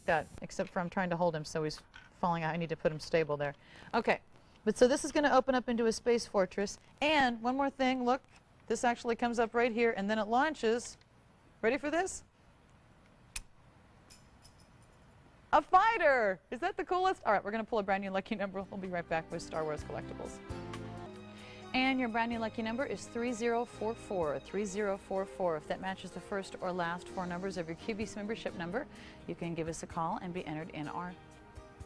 that, except for I'm trying to hold him so he's falling out. I need to put him stable there. Okay, but so this is going to open up into a space fortress. And one more thing, look, this actually comes up right here, and then it launches. Ready for this? A fighter! Is that the coolest? All right, we're going to pull a brand new lucky number. We'll be right back with Star Wars Collectables. And your brand new lucky number is 3044. 3044. If that matches the first or last four numbers of your QVC membership number, you can give us a call and be entered in our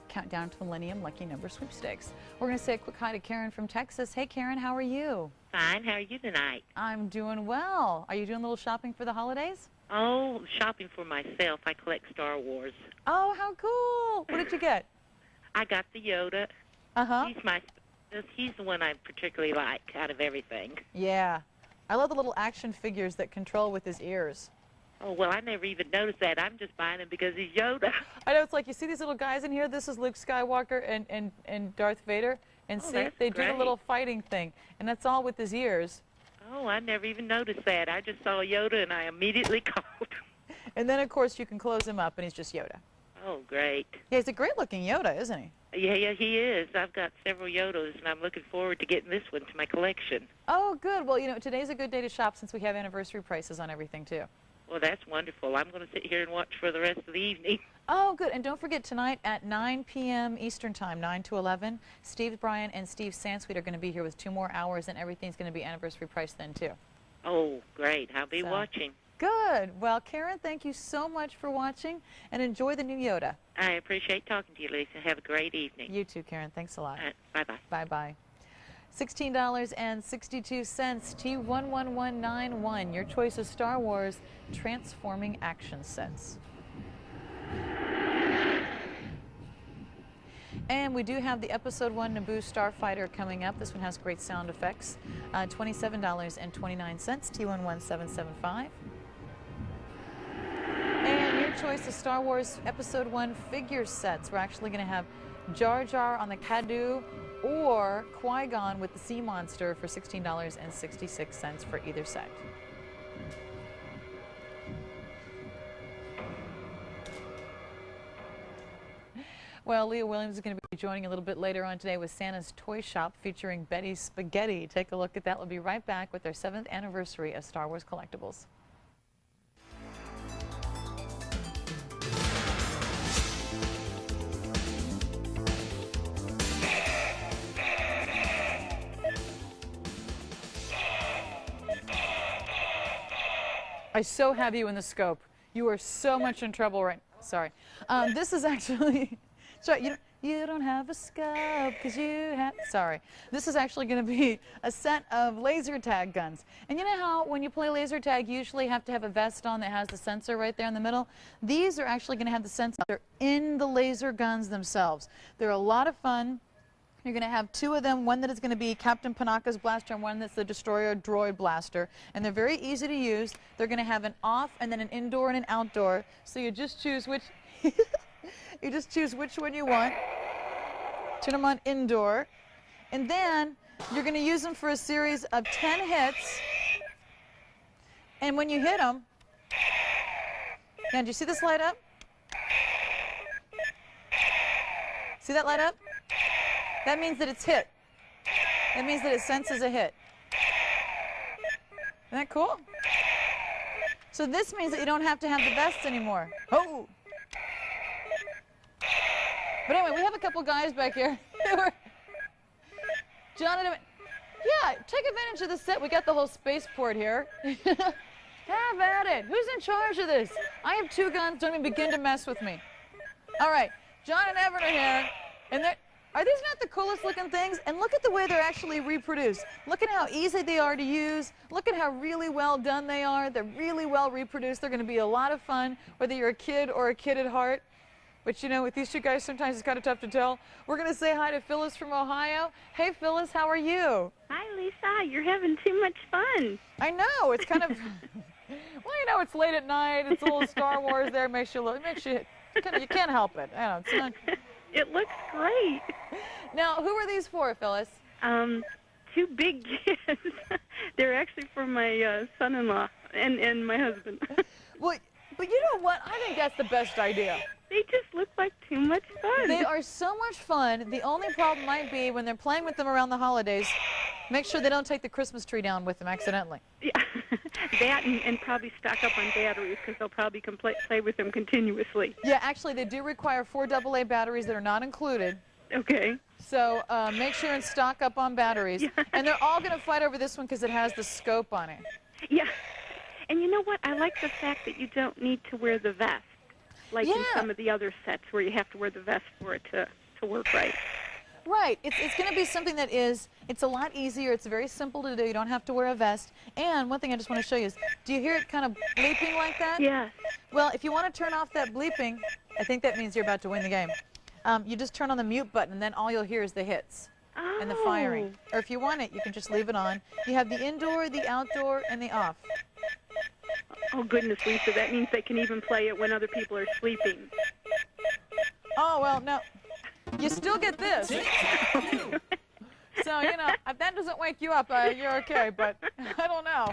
Countdown to Millennium Lucky Number Sweepstakes. We're going to say a quick hi to Karen from Texas. Hey, Karen, how are you? Fine. How are you tonight? I'm doing well. Are you doing a little shopping for the holidays? Oh, shopping for myself. I collect Star Wars. Oh, how cool. What did you get? I got the Yoda. Uh-huh. He's the one I particularly like out of everything. Yeah. I love the little action figures that control with his ears. Oh, well, I never even noticed that. I'm just buying him because he's Yoda. I know, it's like, you see these little guys in here? This is Luke Skywalker and Darth Vader. And Oh, see, that's they do the great. little fighting thing. And that's all with his ears. Oh, I never even noticed that. I just saw Yoda, and I immediately called. And then, of course, you can close him up, and he's just Yoda. Oh, great. Yeah, he's a great-looking Yoda, isn't he? Yeah, he is. I've got several Yodas, and I'm looking forward to getting this one to my collection. Oh, good. Well, you know, today's a good day to shop since we have anniversary prices on everything, too. Well, that's wonderful. I'm going to sit here and watch for the rest of the evening. Oh, good. And don't forget, tonight at 9 p.m. Eastern Time, 9 to 11, Steve Bryan and Steve Sansweet are going to be here with 2 more hours, and everything's going to be anniversary price then, too. Oh, great. I'll be watching. Good. Well, Karen, thank you so much for watching, and enjoy the new Yoda. I appreciate talking to you, Lisa. Have a great evening. You too, Karen. Thanks a lot. Bye-bye. Bye-bye. $16.62, T11191. Your choice of Star Wars transforming action sets. And we do have the Episode 1 Naboo Starfighter coming up. This one has great sound effects. $27.29, T11775. And your choice of Star Wars Episode 1 figure sets. We're actually going to have Jar Jar on the Kadu or Qui-Gon with the Sea Monster for $16.66 for either set. Well, Leah Williams is going to be joining a little bit later on today with Santa's Toy Shop featuring Betty's Spaghetti. Take a look at that. We'll be right back with their 7th anniversary of Star Wars Collectables. I so have you in the scope. You are so much in trouble right now. Sorry. This is actually... Sorry, you don't have a scope because you have... Sorry. This is actually going to be a set of laser tag guns. And you know how when you play laser tag, you usually have to have a vest on that has the sensor right there in the middle? These are actually going to have the sensor in the laser guns themselves. They're a lot of fun. You're going to have 2 of them, one that is going to be Captain Panaka's blaster and one that's the Destroyer Droid blaster. And they're very easy to use. They're going to have an off and then an indoor and an outdoor. So you just choose which you just choose which one you want. Turn them on indoor. And then you're going to use them for a series of 10 hits. And when you hit them, now do you see this light up? See that light up? That means that it's hit. That means that it senses a hit. Isn't that cool? So this means that you don't have to have the vests anymore. Oh! But anyway, we have a couple guys back here. John and... Yeah, take advantage of the set. We got the whole spaceport here. Have at it. Who's in charge of this? I have 2 guns. Don't even begin to mess with me. All right, John and Evan are here. And they're... Are these not the coolest looking things? And look at the way they're actually reproduced. Look at how easy they are to use. Look at how really well done they are. They're really well reproduced. They're going to be a lot of fun, whether you're a kid or a kid at heart. Which, you know, with these 2 guys, sometimes it's kind of tough to tell. We're going to say hi to Phyllis from Ohio. Hey, Phyllis, how are you? Hi, Lisa. You're having too much fun. I know. It's kind of... Well, you know, it's late at night. It's a little Star Wars there. Makes you look... You can't help it. I know, it's not... It looks great. Now, who are these for, Phyllis? 2 big kids. They're actually for my son-in-law and my husband. Well, but you know what? I think that's the best idea. They just look like too much fun. They are so much fun. The only problem might be when they're playing with them around the holidays, make sure they don't take the Christmas tree down with them accidentally. Yeah. That and probably stock up on batteries because they'll probably play with them continuously. Yeah, actually, they do require 4 AA batteries that are not included. Okay. So make sure and stock up on batteries. Yeah. And they're all going to fight over this one because it has the scope on it. Yeah. And you know what? I like the fact that you don't need to wear the vest, like in some of the other sets where you have to wear the vest for it to work right. Right. It's going to be something that it's a lot easier. It's very simple to do. You don't have to wear a vest. And one thing I just want to show you is, do you hear it kind of bleeping like that? Yes. Well, if you want to turn off that bleeping, I think that means you're about to win the game. You just turn on the mute button, and then all you'll hear is the hits and the firing. Or if you want it, you can just leave it on. You have the indoor, the outdoor, and the off. Oh, goodness, Lisa, that means they can even play it when other people are sleeping. Oh, well, no. You still get this. So, you know, if that doesn't wake you up, you're okay, but I don't know.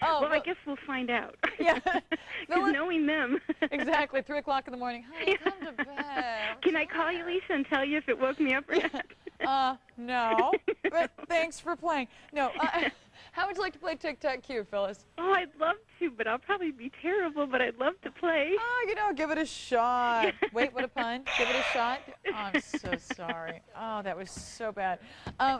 Oh, well, I guess we'll find out. Yeah. Because knowing them. Exactly, 3 o'clock in the morning. Honey, come to bed. Can I call you, Lisa, and tell you if it woke me up or not? No. But thanks for playing. No. How would you like to play tic-tac-toe, Phyllis? Oh, I'd love to, but I'll probably be terrible, but I'd love to play. Oh, you know, give it a shot. Wait, what a pun. Give it a shot. Oh, I'm so sorry. Oh, that was so bad.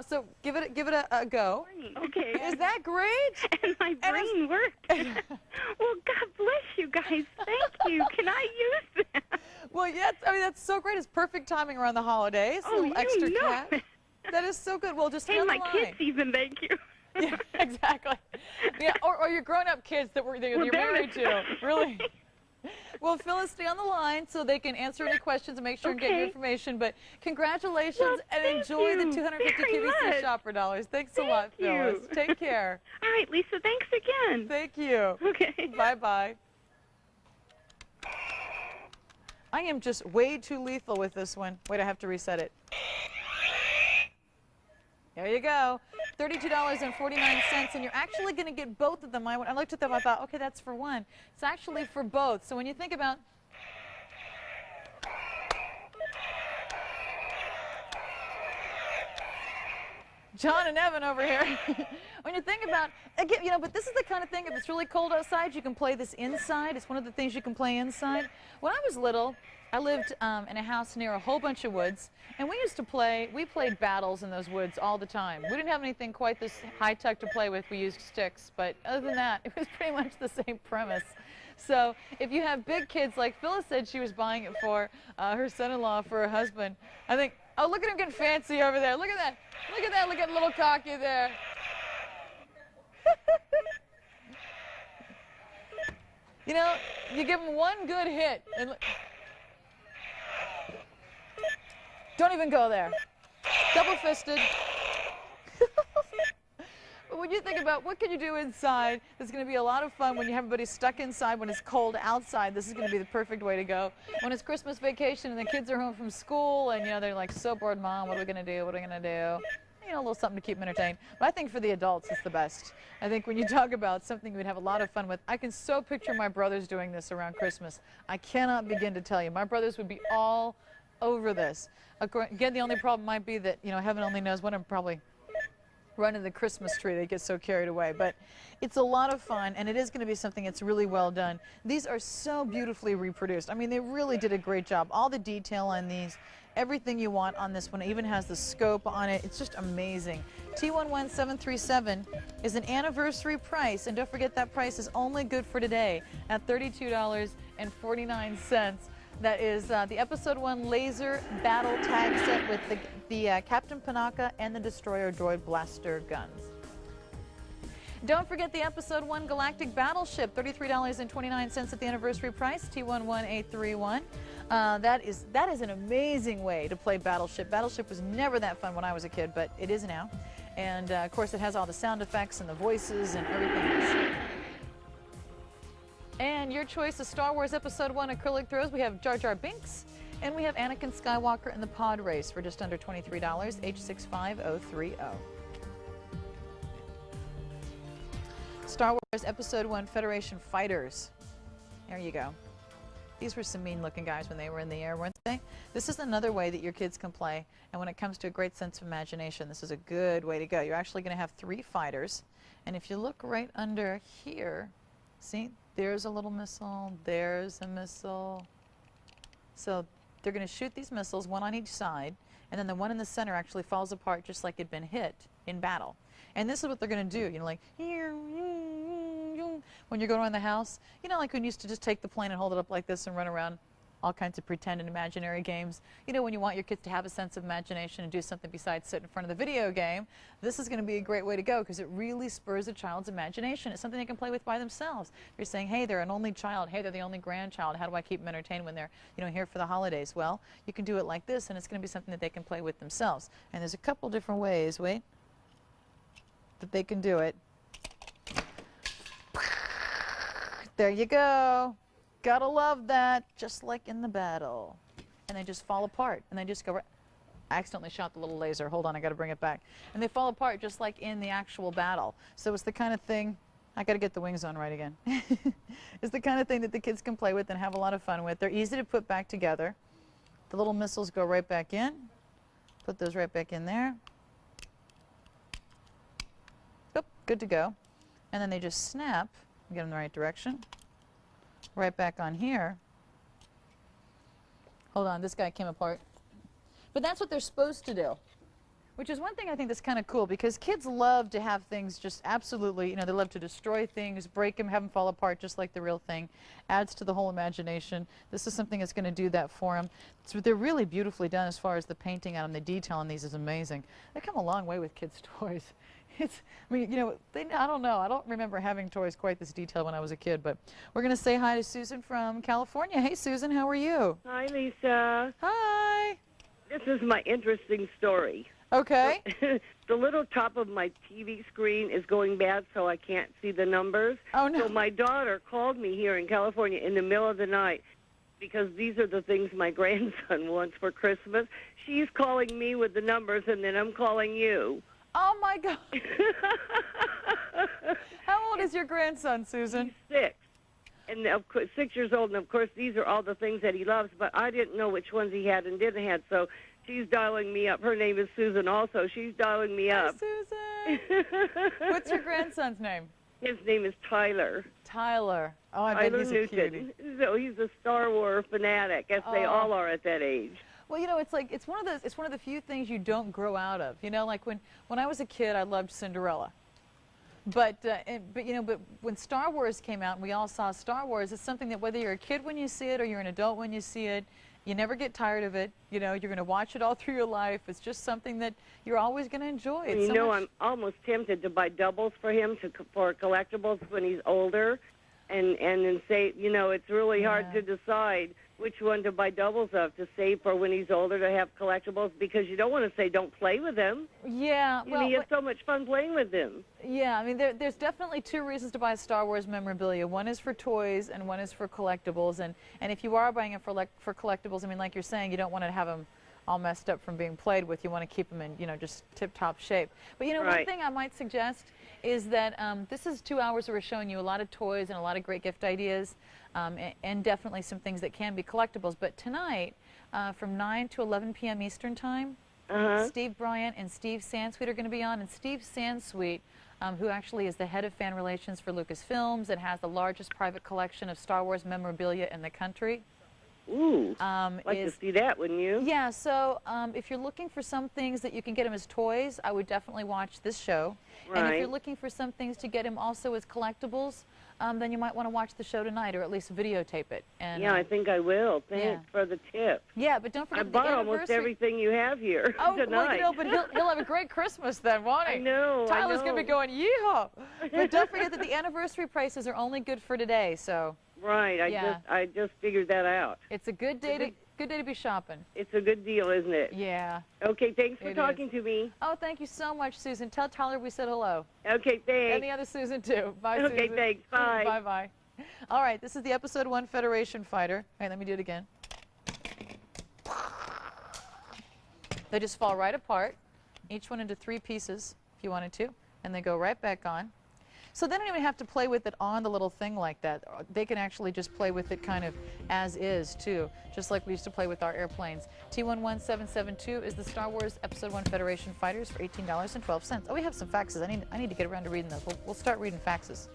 So give it a go. Okay. Is that great? And my brain worked. Well, God bless you guys. Thank you. Can I use that? Well, yes. I mean, that's so great. It's perfect timing around the holidays. Oh, a little extra know cash. it. That is so good. Well, just hey, stay on the my line. kids even, thank you. Yeah, exactly. Yeah, or your grown-up kids that you're married to. Really. Well, Phyllis, stay on the line so they can answer any questions and make sure and get your information. But congratulations and enjoy the 250 QVC Shopper Dollars. Thanks a lot, Phyllis. Take care. All right, Lisa, thanks again. Thank you. Okay. Bye-bye. I am just way too lethal with this one. Wait, I have to reset it. There you go. $32.49, and you're actually going to get both of them. I looked at them, I thought, okay, that's for one. It's actually for both. So when you think about John and Evan over here, when you think about, again, you know, but this is the kind of thing, if it's really cold outside, you can play this inside. It's one of the things you can play inside. When I was little, I lived in a house near a whole bunch of woods, and we played battles in those woods all the time. We didn't have anything quite this high-tech to play with. We used sticks, but other than that, it was pretty much the same premise. So if you have big kids, like Phyllis said she was buying it for her son-in-law, for her husband, I think, oh, look at him getting fancy over there. Look at that. Look at that. Look at little cocky there. You know, you give him one good hit, and don't even go there. Double-fisted. But when you think about what can you do inside, it's going to be a lot of fun when you have everybody stuck inside when it's cold outside. This is going to be the perfect way to go. When it's Christmas vacation and the kids are home from school and, you know, they're like so bored, Mom, what are we going to do? What are we going to do? You know, a little something to keep them entertained. But I think for the adults, it's the best. I think when you talk about something you would have a lot of fun with, I can so picture my brothers doing this around Christmas. I cannot begin to tell you. My brothers would be all over this. Again, the only problem might be that, you know, heaven only knows when I'm probably running the Christmas tree. They get so carried away. But it's a lot of fun, and it is going to be something that's really well done. These are so beautifully reproduced. I mean, they really did a great job. All the detail on these, everything you want on this one. It even has the scope on it. It's just amazing. T11737 is an anniversary price, and don't forget that price is only good for today at $32.49. That is the Episode 1 Laser Battle Tag Set with the Captain Panaka and the Destroyer Droid Blaster guns. Don't forget the Episode 1 Galactic Battleship, $33.29 at the anniversary price, T11831. That is an amazing way to play Battleship. Battleship was never that fun when I was a kid, but it is now. And, of course, it has all the sound effects and the voices and everything else. And your choice of Star Wars Episode 1 acrylic throws, we have Jar Jar Binks, and we have Anakin Skywalker in the pod race for just under $23, H65030. Star Wars Episode 1 Federation Fighters. There you go. These were some mean-looking guys when they were in the air, weren't they? This is another way that your kids can play, and when it comes to a great sense of imagination, this is a good way to go. You're actually going to have 3 fighters, and if you look right under here, see, there's a little missile, there's a missile. So they're going to shoot these missiles, one on each side, and then the one in the center actually falls apart just like it'd been hit in battle. And this is what they're going to do, you know, like when you're going around the house, you know, like when you used to just take the plane and hold it up like this and run around all kinds of pretend and imaginary games. You know, when you want your kids to have a sense of imagination and do something besides sit in front of the video game, this is going to be a great way to go because it really spurs a child's imagination. It's something they can play with by themselves. You're saying, hey, they're an only child. Hey, they're the only grandchild. How do I keep them entertained when they're, you know, here for the holidays? Well, you can do it like this, and it's going to be something that they can play with themselves. And there's a couple different ways, that they can do it. There you go. Gotta love that, just like in the battle. And they just fall apart, and they just go right. I accidentally shot the little laser. Hold on, I gotta bring it back. And they fall apart just like in the actual battle. So it's the kind of thing, I gotta get the wings on right again. It's the kind of thing that the kids can play with and have a lot of fun with. They're easy to put back together. The little missiles go right back in. Put those right back in there. Oop, good to go. And then they just snap. Get them in the right direction. Right back on here. Hold on, this guy came apart. But that's what they're supposed to do, which is one thing I think that's kind of cool because kids love to have things just absolutely, you know, they love to destroy things, break them, have them fall apart just like the real thing. Adds to the whole imagination. This is something that's going to do that for them. So they're really beautifully done as far as the painting on them. The detail on these is amazing. They come a long way with kids' toys. I mean, you know, I don't know. I don't remember having toys quite this detailed when I was a kid, but we're going to say hi to Susan from California. Hey, Susan, how are you? Hi, Lisa. Hi. This is my interesting story. Okay. The little top of my TV screen is going bad, so I can't see the numbers. Oh, no. So my daughter called me here in California in the middle of the night because these are the things my grandson wants for Christmas. She's calling me with the numbers, and then I'm calling you. Oh, my God. How old is your grandson, Susan? He's 6. And of course, 6 years old, and of course, these are all the things that he loves, but I didn't know which ones he had and didn't have, so she's dialing me up. Her name is Susan also. She's dialing me up. Hi, Susan. What's your grandson's name? His name is Tyler. Tyler. Oh, I bet he's a cutie. So he's a Star Wars fanatic, as they all are at that age. Well, you know, it's like it's one of the few things you don't grow out of. You know, like when I was a kid, I loved Cinderella. But when Star Wars came out and we all saw Star Wars, it's something that whether you're a kid when you see it or you're an adult when you see it, you never get tired of it. You know, you're going to watch it all through your life. It's just something that you're always going to enjoy. It's you know, I'm almost tempted to buy doubles for him for collectibles when he's older, and then say, you know, it's really hard to decide which one to buy doubles of to save for when he's older to have collectibles because you don't want to say don't play with him. Yeah. Well, he has so much fun playing with them. Yeah, I mean, there's definitely 2 reasons to buy Star Wars memorabilia. One is for toys and one is for collectibles. And if you are buying it for collectibles, I mean, like you're saying, you don't want to have them all messed up from being played with. You want to keep them in, you know, just tip-top shape. But, you know, one thing I might suggest is that this is 2 hours where we're showing you a lot of toys and a lot of great gift ideas. And definitely some things that can be collectibles. But tonight, from 9 to 11 p.m. Eastern Time, Steve Bryant and Steve Sansweet are going to be on. And Steve Sansweet, who actually is the head of fan relations for Lucasfilms and has the largest private collection of Star Wars memorabilia in the country. Ooh, like to see that, wouldn't you? Yeah, so if you're looking for some things that you can get him as toys, I would definitely watch this show. Right. And if you're looking for some things to get him also as collectibles, then you might want to watch the show tonight or at least videotape it. And, yeah, I think I will. Thanks for the tip. Yeah, but don't forget I bought almost everything you have here tonight. Well, you know, but he'll have a great Christmas then, won't he? I know. Tyler's going to be going, yeehaw! But don't forget that the anniversary prices are only good for today, so. Right, I just figured that out. It's a good day to be shopping. It's a good deal, isn't it? Yeah. Okay, thanks for talking to me. Oh, thank you so much, Susan. Tell Tyler we said hello. Okay, thanks. And the other Susan, too. Bye, Susan. Okay, thanks. Bye. Bye-bye. All right, this is the Episode 1 Federation Fighter. All right, let me do it again. They just fall right apart, each one into 3 pieces, if you wanted to, and they go right back on. So they don't even have to play with it on the little thing like that. They can actually just play with it kind of as is too, just like we used to play with our airplanes. T11772 is the Star Wars Episode 1 Federation Fighters for $18.12. Oh, we have some faxes. I need to get around to reading those. We'll start reading faxes.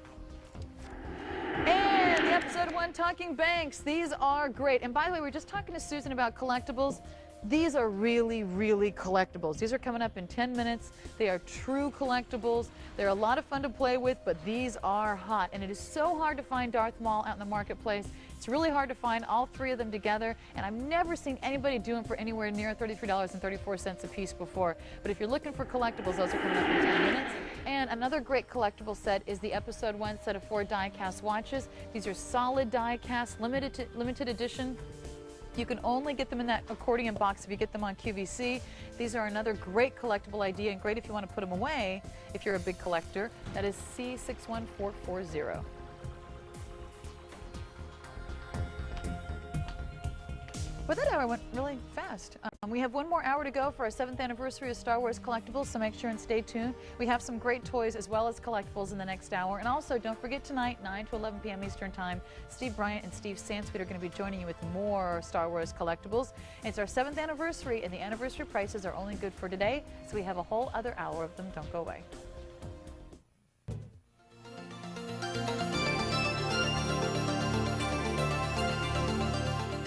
And the Episode 1 Talking Banks. These are great. And by the way, we were just talking to Susan about collectibles. These are really, really collectibles. These are coming up in 10 minutes. They are true collectibles. They're a lot of fun to play with, but these are hot. And it is so hard to find Darth Maul out in the marketplace. It's really hard to find all three of them together, and I've never seen anybody do them for anywhere near $33.34 a piece before. But if you're looking for collectibles, those are coming up in 10 minutes. And another great collectible set is the Episode 1 set of 4 die-cast watches. These are solid die-cast, limited edition. You can only get them in that accordion box if you get them on QVC. These are another great collectible idea, and great if you want to put them away if you're a big collector. That is C61440. But that hour went really fast. We have one more hour to go for our 7th anniversary of Star Wars Collectibles, so make sure and stay tuned. We have some great toys as well as collectibles in the next hour. And also, don't forget tonight, 9 to 11 p.m. Eastern Time, Steve Bryant and Steve Sansweet are going to be joining you with more Star Wars collectibles. It's our 7th anniversary, and the anniversary prices are only good for today, so we have a whole other hour of them. Don't go away.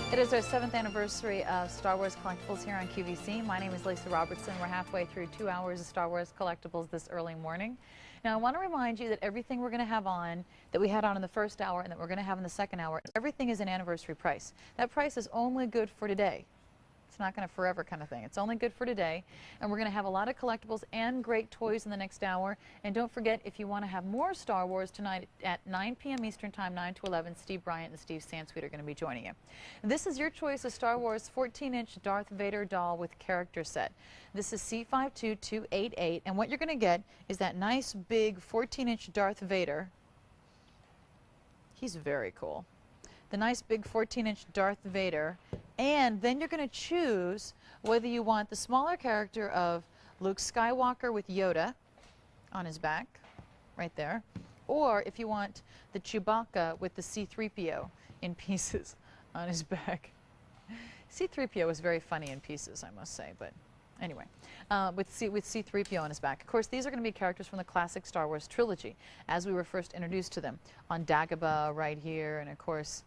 It is our 7th anniversary of Star Wars Collectibles here on QVC. My name is Lisa Roberson. We're halfway through 2 hours of Star Wars Collectibles this early morning. Now, I want to remind you that everything we're going to have on, that we had on in the first hour and that we're going to have in the second hour, everything is an anniversary price. That price is only good for today. It's not going to forever kind of thing. It's only good for today. And we're going to have a lot of collectibles and great toys in the next hour. And don't forget, if you want to have more Star Wars tonight at 9 p.m. Eastern Time, 9 to 11, Steve Bryant and Steve Sansweet are going to be joining you. This is your choice of Star Wars 14-inch Darth Vader doll with character set. This is C52288. And what you're going to get is that nice big 14-inch Darth Vader. He's very cool. The nice big 14-inch Darth Vader, and then you're going to choose whether you want the smaller character of Luke Skywalker with Yoda on his back, right there, or if you want the Chewbacca with the C-3PO in pieces on his back. C-3PO was very funny in pieces, I must say, but anyway, with C-3PO on his back. Of course, these are going to be characters from the classic Star Wars trilogy, as we were first introduced to them on Dagobah right here, and of course,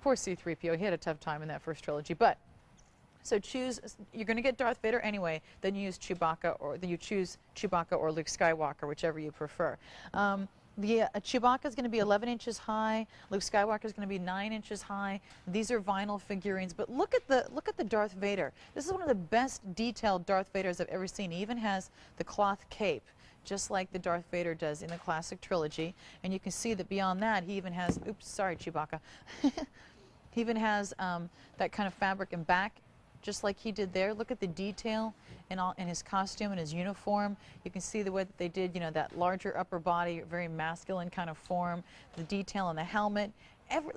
poor C-3PO, he had a tough time in that first trilogy. But so choose, you're going to get Darth Vader anyway, then you use Chewbacca, or then you choose Chewbacca or Luke Skywalker, whichever you prefer. Chewbacca is going to be 11 inches high. Luke Skywalker is going to be 9 inches high. These are vinyl figurines, but look at the Darth Vader. This is one of the best detailed Darth Vaders I've ever seen. He even has the cloth cape, just like the Darth Vader does in the classic trilogy. And you can see that beyond that, he even has, oops, sorry, Chewbacca. He even has that kind of fabric and back, just like he did there. Look at the detail in his costume and his uniform. You can see the way that they did, you know, that larger upper body, very masculine kind of form, the detail on the helmet.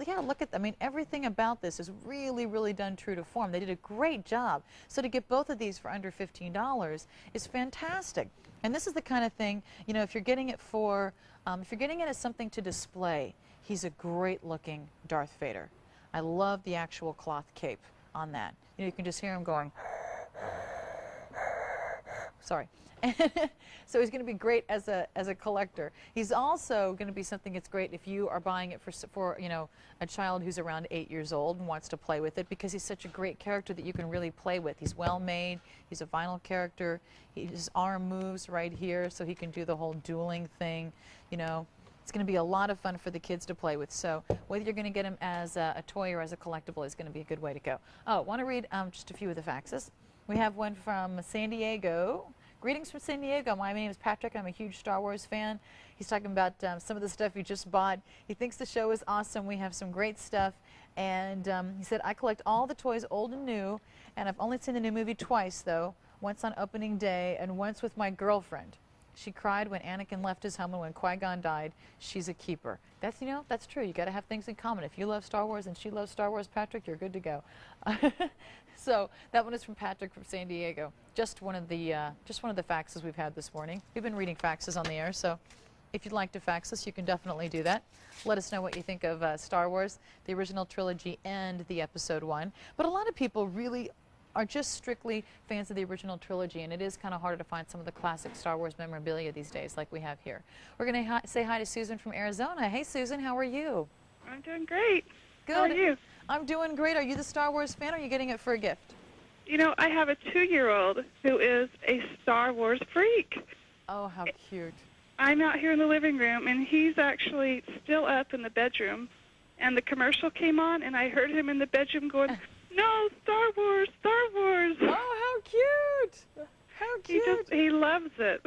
Yeah, look at, I mean, everything about this is really, really done true to form. They did a great job. So to get both of these for under $15 is fantastic. And this is the kind of thing, you know, if you're getting it for, if you're getting it as something to display, he's a great looking Darth Vader. I love the actual cloth cape on that. You know, you can just hear him going, sorry. So he's going to be great as a collector. He's also going to be something that's great if you are buying it for you know, a child who's around 8 years old and wants to play with it, because he's such a great character that you can really play with. He's well made. He's a vinyl character. His arm moves right here, so he can do the whole dueling thing. You know, it's going to be a lot of fun for the kids to play with. So whether you're going to get him as a toy or as a collectible is going to be a good way to go. Oh, want to read just a few of the faxes. We have one from San Diego. Greetings from San Diego. My name is Patrick. I'm a huge Star Wars fan. He's talking about some of the stuff he just bought. He thinks the show is awesome. We have some great stuff. And he said, I collect all the toys, old and new, and I've only seen the new movie twice, though. Once on opening day and once with my girlfriend. She cried when Anakin left his home and when Qui-Gon died. She's a keeper. That's, you know, that's true. You got to have things in common. If you love Star Wars and she loves Star Wars, Patrick, you're good to go. So that one is from Patrick from San Diego. Just one of the faxes we've had this morning. We've been reading faxes on the air, so if you'd like to fax us, you can definitely do that. Let us know what you think of Star Wars, the original trilogy, and the Episode 1. But a lot of people really are just strictly fans of the original trilogy, and it is kind of harder to find some of the classic Star Wars memorabilia these days like we have here. We're going to say hi to Susan from Arizona. Hey, Susan, how are you? I'm doing great. Good. How are you? I'm doing great. Are you the Star Wars fan, or are you getting it for a gift? You know, I have a 2-year-old who is a Star Wars freak. Oh, how cute. I'm out here in the living room, and he's actually still up in the bedroom. And the commercial came on, and I heard him in the bedroom going, "No, Star Wars, Star Wars." Oh, how cute. How cute. He loves it.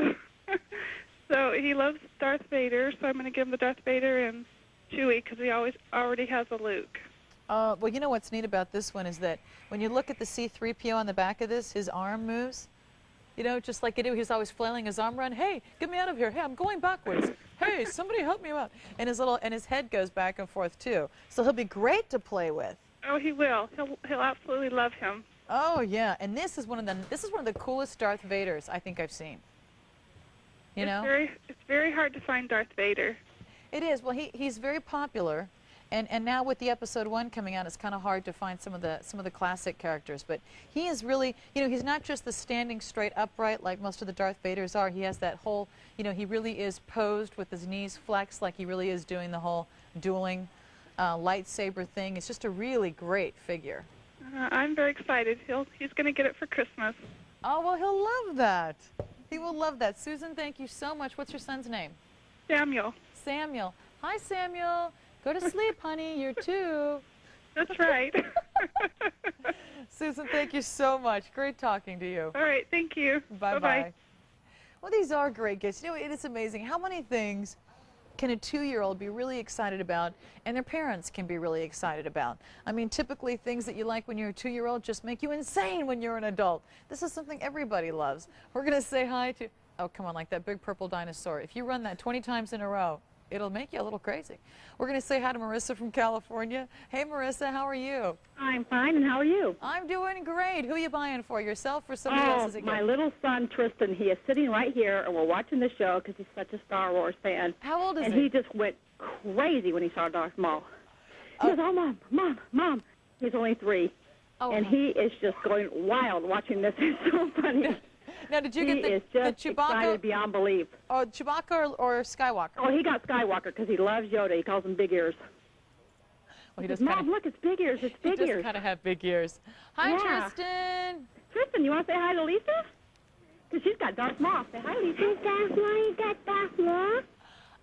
So he loves Darth Vader, so I'm going to give him the Darth Vader and Chewie because he already has a Luke. Well, you know what's neat about this one is that when you look at the C-3PO on the back of this, his arm moves. You know, just like you do, he's always flailing his arm around. Hey, get me out of here. Hey, I'm going backwards. Hey, somebody help me out. And his head goes back and forth too. So he'll be great to play with. Oh, he will. He'll absolutely love him. Oh yeah, and this is one of the coolest Darth Vaders I think I've seen. You know? It's very hard to find Darth Vader. It is. Well, he's very popular. And now with the Episode 1 coming out, it's kind of hard to find some of the classic characters. But he is really, you know, he's not just the standing straight upright like most of the Darth Vaders are. He has that whole, you know, he really is posed with his knees flexed like he really is doing the whole dueling lightsaber thing. It's just a really great figure. I'm very excited. He's going to get it for Christmas. Oh, well, he'll love that. He will love that. Susan, thank you so much. What's your son's name? Samuel. Samuel. Hi, Samuel. Go to sleep, honey. You're 2. That's right. Susan, thank you so much. Great talking to you. All right, thank you. Bye-bye. Well, these are great gifts. You know, it is amazing how many things can a 2-year-old be really excited about and their parents can be really excited about. I mean, typically things that you like when you're a 2-year-old just make you insane when you're an adult. This is something everybody loves. We're going to say hi to, oh, come on, like that big purple dinosaur. If you run that 20 times in a row, it'll make you a little crazy. We're going to say hi to Marissa from California. Hey, Marissa, how are you? I'm fine, and how are you? I'm doing great. Who are you buying for, yourself or somebody else's again? My little son, Tristan, he is sitting right here, and we're watching the show because he's such a Star Wars fan. How old is he? he? And he just went crazy when he saw Darth Maul. He goes, "Oh, Mom. He's only 3. Oh, and he is just going wild watching this. It's so funny. Now, did you get is just the Chewbacca? Excited beyond belief. Oh, Chewbacca or Skywalker? Oh, he got Skywalker because he loves Yoda. He calls him Big Ears. Well, he does Mom, look, it's Big Ears. It's Big Ears. He does kind of have big ears. Hi, Yeah. Tristan. Tristan, you want to say hi to Lisa? Because she's got Darth Maul. Say hi, Lisa. Darth Maul, you got Darth Maul?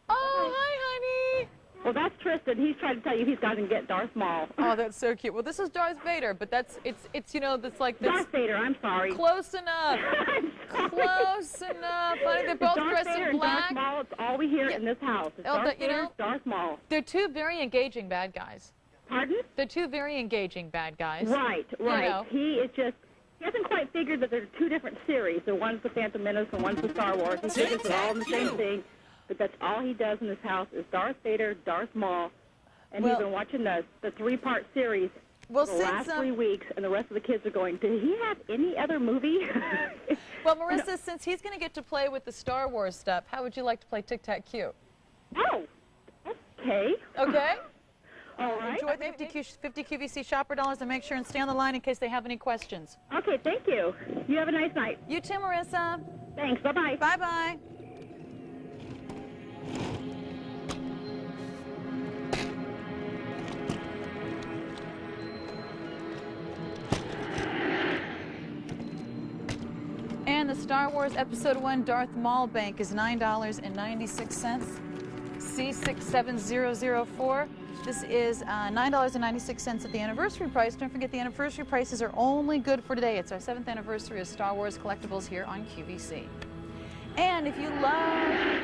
Oh, hi, honey. Well, that's Tristan. He's trying to tell you he's got to get Darth Maul. Oh, that's so cute. Well, this is Darth Vader, but it's you know, that's like this. Darth Vader, I'm sorry. Close enough. Close enough, honey. They're both Darth dressed Vader in black. And Darth Maul, it's all we hear in this house. It's Darth you Vader, know, Darth Maul. They're 2 very engaging bad guys. Pardon? They're 2 very engaging bad guys. Right. You know. He hasn't quite figured that there are 2 different series. So one's the Phantom Menace and one's the Star Wars. He thinks they're all in the same thing. But that's all he does in this house is Darth Vader, Darth Maul. And he's been watching the 3-part series for the last 3 weeks, and the rest of the kids are going, did he have any other movie? Well, Marissa, since he's going to get to play with the Star Wars stuff, how would you like to play Tic-Tac-Q? Oh, okay. Okay? All right. Enjoy the 50 QVC shopper dollars and make sure and stay on the line in case they have any questions. Okay, thank you. You have a nice night. You too, Marissa. Thanks. Bye-bye. Bye-bye. And the Star Wars Episode 1 Darth Maul Bank is $9.96. C67004. This is $9.96 at the anniversary price. Don't forget the anniversary prices are only good for today. It's our 7th anniversary of Star Wars Collectables here on QVC. And if you love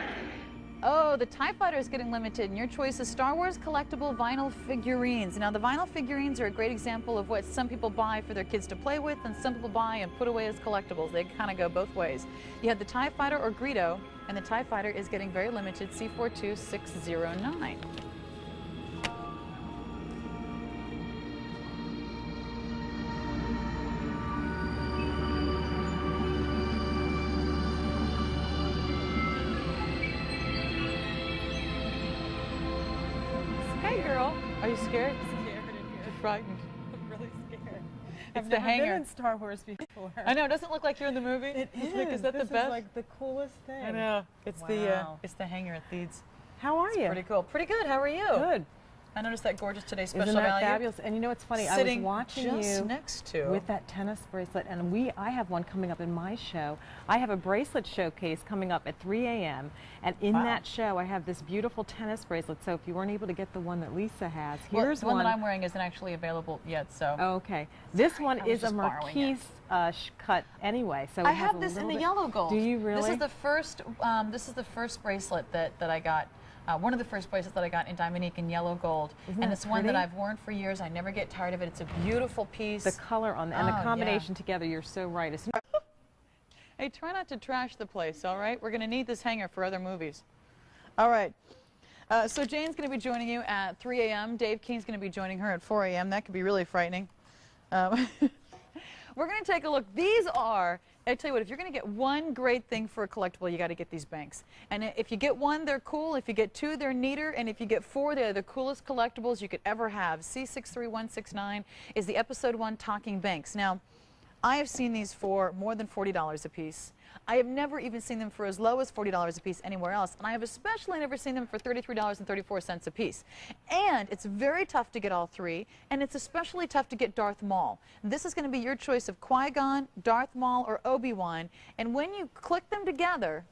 Oh, the TIE Fighter is getting limited, and your choice is Star Wars collectible vinyl figurines. Now, the vinyl figurines are a great example of what some people buy for their kids to play with, and some people buy and put away as collectibles. They kind of go both ways. You have the TIE Fighter or Greedo, and the TIE Fighter is getting very limited, C42609. Girl, are you scared? I'm scared in here. You're frightened. I'm really scared. It's I've the never hanger. been in Star Wars before. I know. It doesn't look like you're in the movie. It is. Like, is that this the best? Is like the coolest thing. I know. It's Wow. the hanger at Thieves. How are you? Pretty cool. Pretty good. How are you? Good. I noticed that gorgeous Today Special Isn't that Value. fabulous? And you know what's funny? Sitting I was watching just you next to with that tennis bracelet, and I have one coming up in my show. I have a bracelet showcase coming up at 3 a.m. and in Wow. that show I have this beautiful tennis bracelet. So if you weren't able to get the one that Lisa has, Well, here's the one that I'm wearing isn't actually available yet, so. Okay, this one I was is a just borrowing it. Marquise cut anyway. So I it has have a this in little the bit- yellow gold. Do you really? This is the first. This is the first bracelet that I got. One of the first bracelets that I got in Dominique in yellow gold, Isn't and that it's one that pretty? I've worn for years. I never get tired of it. It's a beautiful piece. The color on and Oh, the yeah. combination together. You're so right. It's Hey, try not to trash the place, all right? We're going to need this hanger for other movies. All right. So Jane's going to be joining you at 3 a.m. Dave Keene's going to be joining her at 4 a.m. That could be really frightening. We're going to take a look. These are, I tell you what, if you're going to get one great thing for a collectible, you got to get these banks. And if you get one, they're cool. If you get two, they're neater. And if you get four, they're the coolest collectibles you could ever have. C63169 is the Episode 1 Talking Banks. Now, I have seen these for more than $40 a piece. I have never even seen them for as low as $40 a piece anywhere else, and I have especially never seen them for $33.34 a piece. And it's very tough to get all three, and it's especially tough to get Darth Maul. This is going to be your choice of Qui-Gon, Darth Maul, or Obi-Wan, and when you click them together,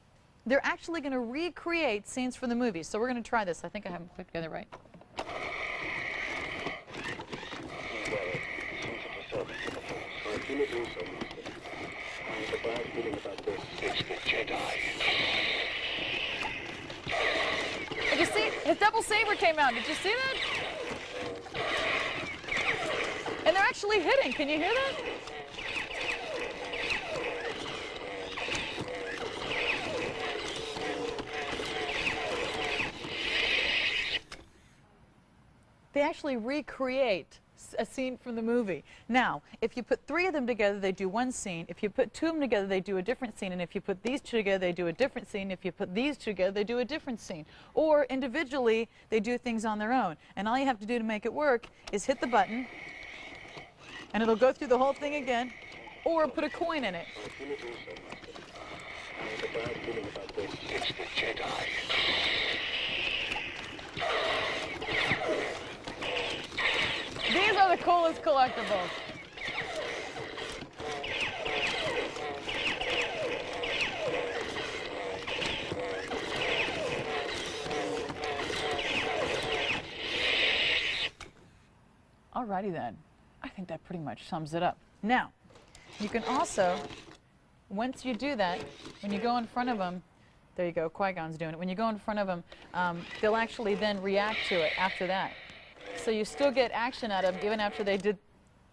they're actually going to recreate scenes from the movie. So we're going to try this. I think I have them clicked together right. Did you see? His double saber came out. Did you see that? And they're actually hitting. Can you hear that? They actually recreate a scene from the movie. Now, if you put three of them together, they do one scene. If you put two of them together, they do a different scene. And if you put these two together, they do a different scene. If you put these two together, they do a different scene. Or individually, they do things on their own. And all you have to do to make it work is hit the button, and it'll go through the whole thing again, or put a coin in it. These are the coolest collectibles. Alrighty then. I think that pretty much sums it up. Now, you can also, once you do that, when you go in front of them, there you go, Qui-Gon's doing it. When you go in front of them, they'll actually then react to it after that. So you still get action out of them even after they did,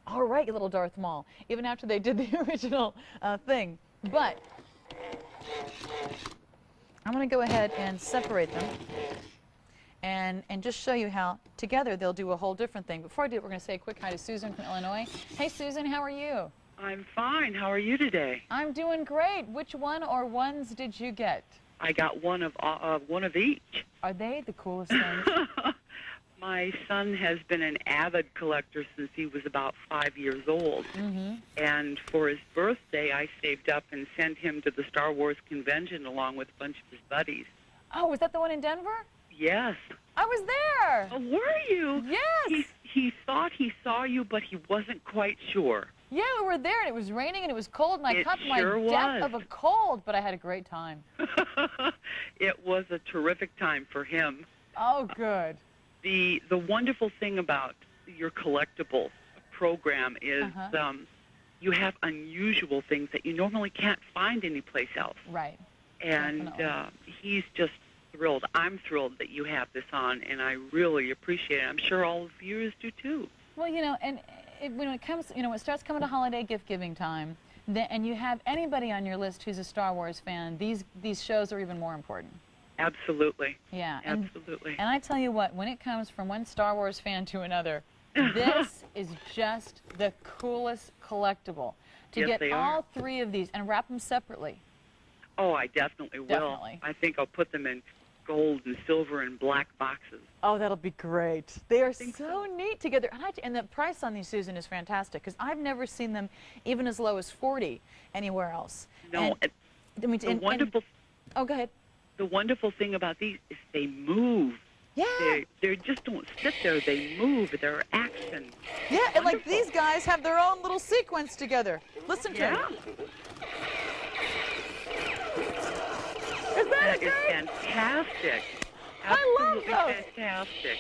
all right, you little Darth Maul, even after they did the original thing. But I'm going to go ahead and separate them and just show you how together they'll do a whole different thing. Before I do it, we're going to say a quick hi to Susan from Illinois. Hey, Susan, how are you? I'm fine. How are you today? I'm doing great. Which one or ones did you get? I got one of each. Are they the coolest things? My son has been an avid collector since he was about 5 years old. Mm-hmm. And for his birthday, I saved up and sent him to the Star Wars convention along with a bunch of his buddies. Oh, was that the one in Denver? Yes. I was there. Oh, were you? Yes. He thought he saw you, but he wasn't quite sure. Yeah, we were there, and it was raining, and it was cold, and I It caught my sure death was. of a cold, but I had a great time. It was a terrific time for him. Oh, good. The wonderful thing about your collectible program is you have unusual things that you normally can't find anyplace else. Right. And Definitely. he's just thrilled. I'm thrilled that you have this on, and I really appreciate it. I'm sure all the viewers do too. Well, you know, and when it comes, you know, when it starts coming to holiday gift-giving time, and you have anybody on your list who's a Star Wars fan, these shows are even more important. Absolutely. Yeah. Absolutely. And I tell you what, when it comes from one Star Wars fan to another, this is just the coolest collectible. To Yes, get they all are. 3 of these and wrap them separately. Oh, I definitely will. Definitely. I think I'll put them in gold and silver and black boxes. Oh, that'll be great. They are so neat together. And the price on these, Susan, is fantastic because I've never seen them even as low as $40 anywhere else. No, oh, go ahead. The wonderful thing about these is they move. Yeah. They just don't sit there. They move. They're action. Yeah, and like these guys have their own little sequence together. Listen to them. That is fantastic. Absolutely I love those. fantastic.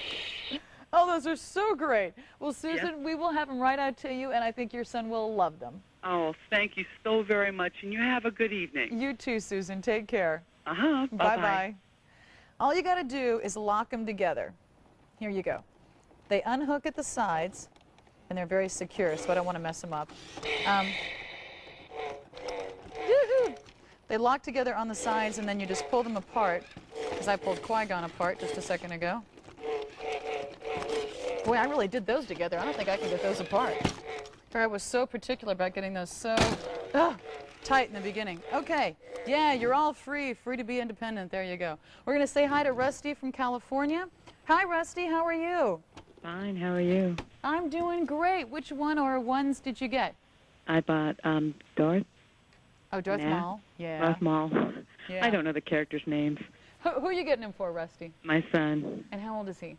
Oh, those are so great. Well, Susan, we will have them right out to you, and I think your son will love them. Oh, thank you so very much, and you have a good evening. You too, Susan. Take care. Uh-huh. Bye-bye. All you got to do is lock them together. Here you go. They unhook at the sides, and they're very secure, so I don't want to mess them up. They lock together on the sides, and then you just pull them apart, because I pulled Qui-Gon apart just a second ago. Boy, I really did those together. I don't think I can get those apart. I was so particular about getting those so tight in the beginning. Okay, yeah, you're all free to be independent. There you go. We're going to say hi to Rusty from California. Hi, Rusty, how are you? Fine, how are you? I'm doing great. Which one or ones did you get? I bought Darth. Oh, Darth Maul. Yeah. Darth Maul. Yeah. I don't know the characters' names. Who are you getting him for, Rusty? My son. And how old is he?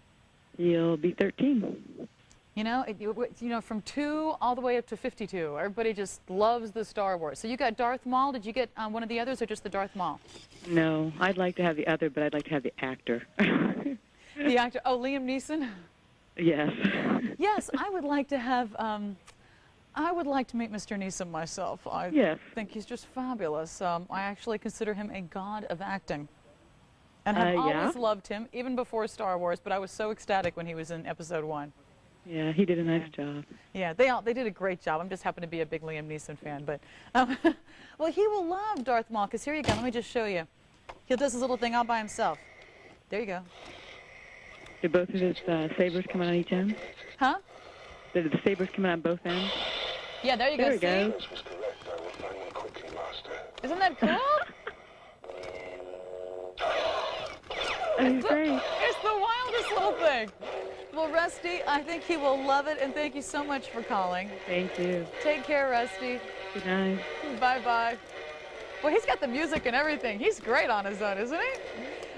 He'll be 13. You know, from 2 all the way up to 52. Everybody just loves the Star Wars. So you got Darth Maul. Did you get one of the others or just the Darth Maul? No, I'd like to have the other, but I'd like to have the actor. The actor? Oh, Liam Neeson? Yes. Yes, I would like to have, I would like to meet Mr. Neeson myself. I think he's just fabulous. I actually consider him a god of acting. And I've always loved him, even before Star Wars, but I was so ecstatic when he was in Episode 1. Yeah, he did a nice job. Yeah, they did a great job. I'm just happen to be a big Liam Neeson fan. But, well, he will love Darth Maul, because here you go. Let me just show you. He does his little thing all by himself. There you go. Did both of his sabers come out on each end? Huh? Did the sabers come out on both ends? Yeah, there you go. There we go. Isn't that cool? It's great. It's the wildest little thing. Well, Rusty, I think he will love it, and thank you so much for calling. Thank you. Take care, Rusty. Good night. Bye-bye. Well, he's got the music and everything. He's great on his own, isn't he?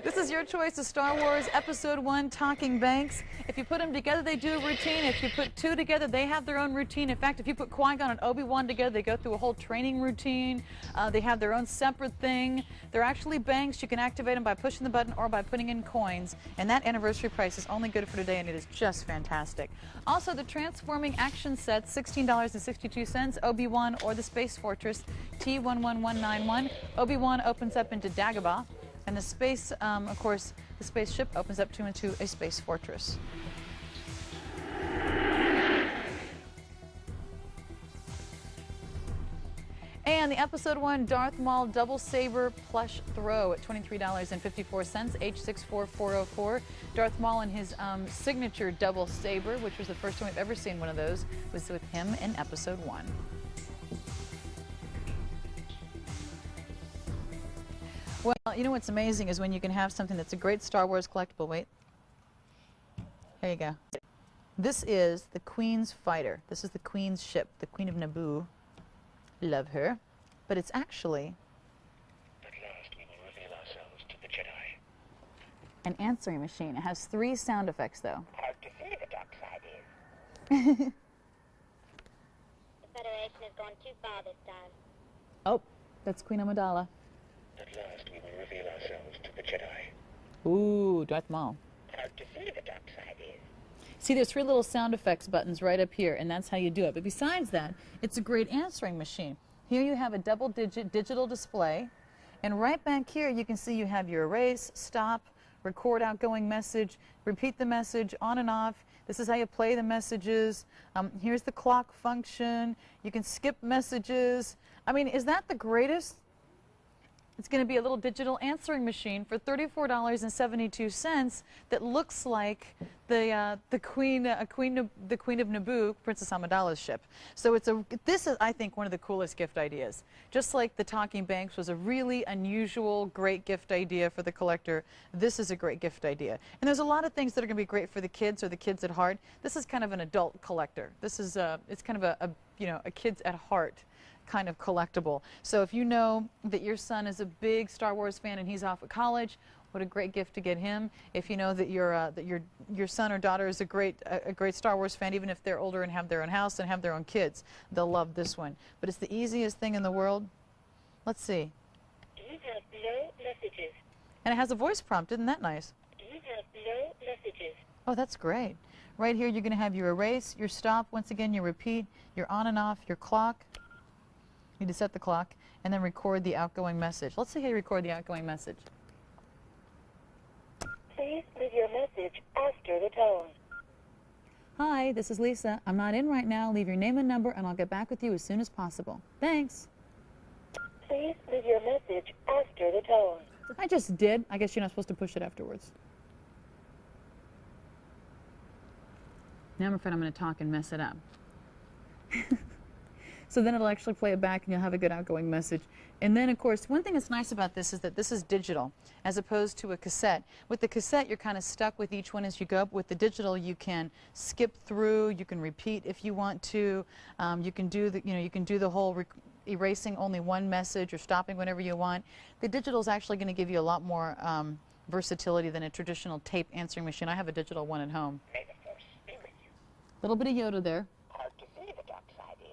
This is your choice of Star Wars Episode 1 Talking Banks. If you put them together, they do a routine. If you put 2 together, they have their own routine. In fact, if you put Qui-Gon and Obi-Wan together, they go through a whole training routine. They have their own separate thing. They're actually banks. You can activate them by pushing the button or by putting in coins. And that anniversary price is only good for today, and it is just fantastic. Also, the Transforming Action Sets, $16.62, Obi-Wan or the Space Fortress, T11191. Obi-Wan opens up into Dagobah. And the space, of course, the spaceship opens up into a space fortress. And the Episode 1 Darth Maul Double Saber Plush Throw at $23.54, H64404. Darth Maul and his signature double saber, which was the first time we've ever seen one of those, was with him in Episode 1. Well, you know what's amazing is when you can have something that's a great Star Wars collectible. Wait. Here you go. This is the Queen's fighter. This is the Queen's ship, the Queen of Naboo. Love her. But it's actually At last we will reveal ourselves to the Jedi. an answering machine. It has 3 sound effects, though. Hard to see the dark side is. The Federation has gone too far this time. Oh, that's Queen Amidala. At last we will reveal ourselves to the Jedi. Ooh, Darth Maul. Hard to see the dark side is. See, there's 3 little sound effects buttons right up here, and that's how you do it. But besides that, it's a great answering machine. Here you have a double-digit digital display, And right back here, you can see you have your erase, stop, record outgoing message, repeat the message on and off. This is how you play the messages. Here's the clock function. You can skip messages. I mean, is that the greatest? It's going to be a little digital answering machine for $34.72 that looks like the Queen of Naboo, Princess Amidala's ship. So this is, I think, one of the coolest gift ideas. Just like the talking banks was a really unusual, great gift idea for the collector, this is a great gift idea. And there's a lot of things that are going to be great for the kids or the kids at heart. This is kind of an adult collector. This is it's kind of a kids at heart kind of collectible. So if you know that your son is a big Star Wars fan and he's off at college, what a great gift to get him. If you know that your son or daughter is a great Star Wars fan, even if they're older and have their own house and have their own kids, they'll love this one. But it's the easiest thing in the world. Let's see. You have no messages. And it has a voice prompt. Isn't that nice? You have no messages. Oh, that's great. Right here, you're going to have your erase, your stop, once again, your repeat, your on and off, your clock. You need to set the clock and then record the outgoing message. Let's see how you record the outgoing message. Please leave your message after the tone. Hi, this is Lisa. I'm not in right now. Leave your name and number and I'll get back with you as soon as possible. Thanks. Please leave your message after the tone. I just did. I guess you're not supposed to push it afterwards. Now I'm afraid I'm going to talk and mess it up. So then it'll actually play it back and you'll have a good outgoing message. And then, of course, one thing that's nice about this is that this is digital as opposed to a cassette. With the cassette, you're kind of stuck with each one as you go. With the digital, you can skip through, you can repeat if you want to. You can do the whole erasing only one message or stopping whenever you want. The digital is actually going to give you a lot more versatility than a traditional tape answering machine. I have a digital one at home. May the Force be with you. Little bit of Yoda there. Hard to see the dark side is.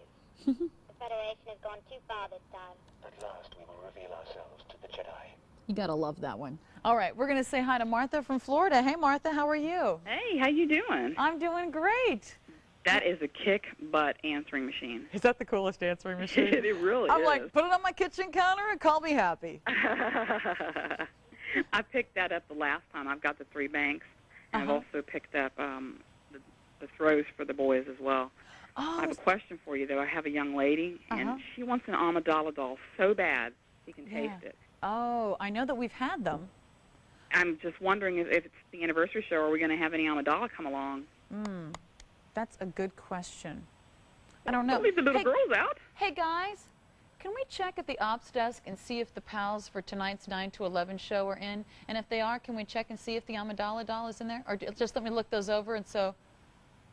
The Federation has gone too far this time. At last we will reveal ourselves to the Jedi. You gotta love that one. All right, we're gonna say hi to Martha from Florida. Hey, Martha, how are you? Hey, how you doing? I'm doing great. That is a kick-butt answering machine. Is that the coolest answering machine? It really is. I'm like, put it on my kitchen counter and call me happy. I picked that up the last time. I've got the 3 banks, and I've also picked up the throws for the boys as well. Oh. I have a question for you, though. I have a young lady, and she wants an Amidala doll so bad she can taste it. Oh, I know that we've had them. I'm just wondering if it's the anniversary show, are we going to have any Amidala come along? That's a good question. I don't know. Don't leave the little girls out. Hey, guys, can we check at the ops desk and see if the pals for tonight's 9 to 11 show are in? And if they are, can we check and see if the Amidala doll is in there? Or just let me look those over and so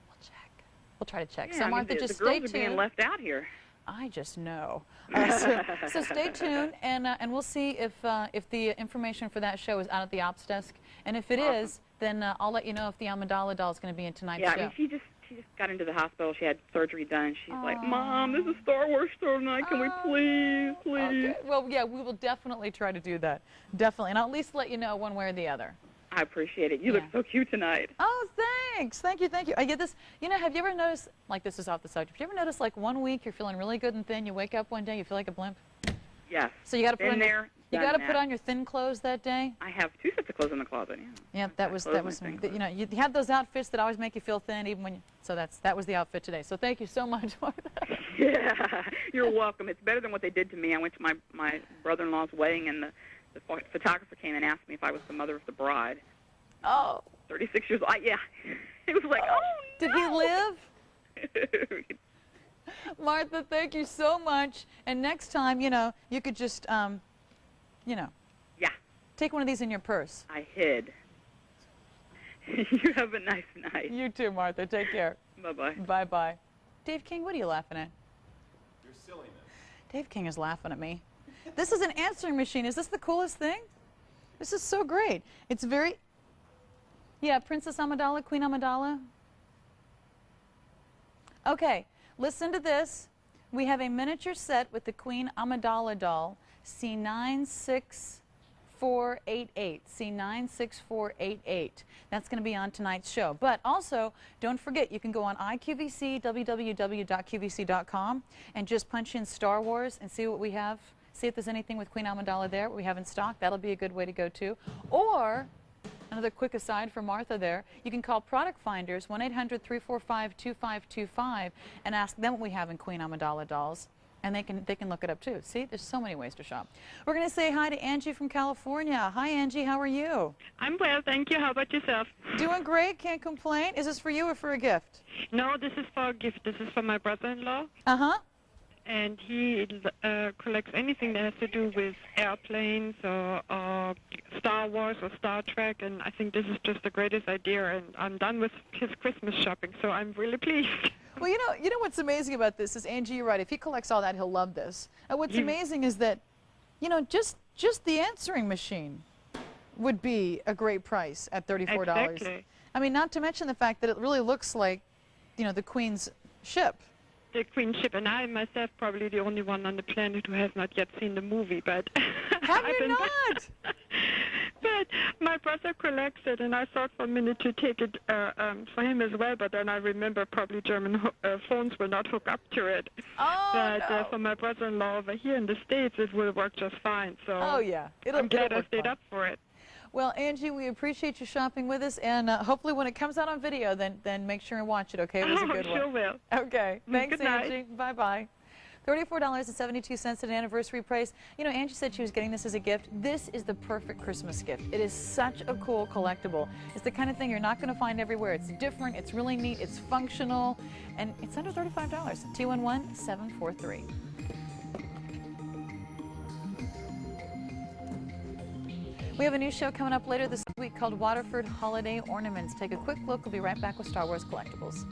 we'll check. We'll try to check. Yeah, So, Martha, the just girls stay are tuned. being left out here. I just know. So stay tuned, and we'll see if the information for that show is out at the ops desk. And if it is, then I'll let you know if the Amidala doll is going to be in tonight's show. Yeah, I mean, she just got into the hospital. She had surgery done, and she's like, Mom, this is Star Wars show tonight. Can we please? Okay. Well, yeah, we will definitely try to do that. Definitely. And I'll at least let you know one way or the other. I appreciate it. You look so cute tonight. Oh, thanks. Thank you, thank you. I get this. You know, have you ever noticed, like this is off the subject, have you ever noticed like one week you're feeling really good and thin, you wake up one day, you feel like a blimp? Yes. So you got to put on on your thin clothes that day? I have 2 sets of clothes in the closet, Yeah, that was you know, you have those outfits that always make you feel thin even when you, so that was the outfit today. So thank you so much, Martha. Yeah, you're welcome. It's better than what they did to me. I went to my brother-in-law's wedding, and the photographer came and asked me if I was the mother of the bride. Oh. 36 years old. Yeah. It was like, Did he live? Martha, thank you so much. And next time, you know, you could just, you know. Yeah. Take one of these in your purse. I hid. You have a nice night. You too, Martha. Take care. Bye-bye. Bye-bye. Dave King, what are you laughing at? Your silliness. Dave King is laughing at me. This is an answering machine. Is this the coolest thing? This is so great. It's very... Yeah, Princess Amidala, Queen Amidala. Okay, listen to this. We have a miniature set with the Queen Amidala doll, C96488. C96488. That's going to be on tonight's show. But also, don't forget, you can go on iQVC, www.qvc.com, and just punch in Star Wars and see what we have. See if there's anything with Queen Amidala there we have in stock. That'll be a good way to go too. Or another quick aside for Martha there, you can call Product Finders 1-800-345-2525 and ask them what we have in Queen Amidala dolls. And they can look it up too. See, there's so many ways to shop. We're going to say hi to Angie from California. Hi, Angie. How are you? I'm well, thank you. How about yourself? Doing great. Can't complain. Is this for you or for a gift? No, this is for a gift. This is for my brother-in-law. Uh-huh. And he collects anything that has to do with airplanes or Star Wars or Star Trek. And I think this is just the greatest idea. And I'm done with his Christmas shopping, so I'm really pleased. Well, you know what's amazing about this is, Angie, you're right. If he collects all that, he'll love this. And what's amazing is that, you know, just the answering machine would be a great price at $34. Exactly. I mean, not to mention the fact that it really looks like, you know, the Queen's ship. The Queen's ship, and I myself probably the only one on the planet who has not yet seen the movie, but have you not? But my brother collects it, and I thought for a minute to take it for him as well, but then I remember probably German phones will not hook up to it. Oh, but no. For my brother-in-law over here in the States, it will work just fine. So oh, yeah. I'm glad I stayed up for it. Well, Angie, we appreciate you shopping with us, and hopefully when it comes out on video, then make sure and watch it, okay? It was a good one. Sure will. Okay. Thanks, Good night. Angie. Bye-bye. $34.72 at an anniversary price. You know, Angie said she was getting this as a gift. This is the perfect Christmas gift. It is such a cool collectible. It's the kind of thing you're not going to find everywhere. It's different, it's really neat, it's functional, and it's under $35. 211-743. We have a new show coming up later this week called Waterford Holiday Ornaments. Take a quick look. We'll be right back with Star Wars Collectibles.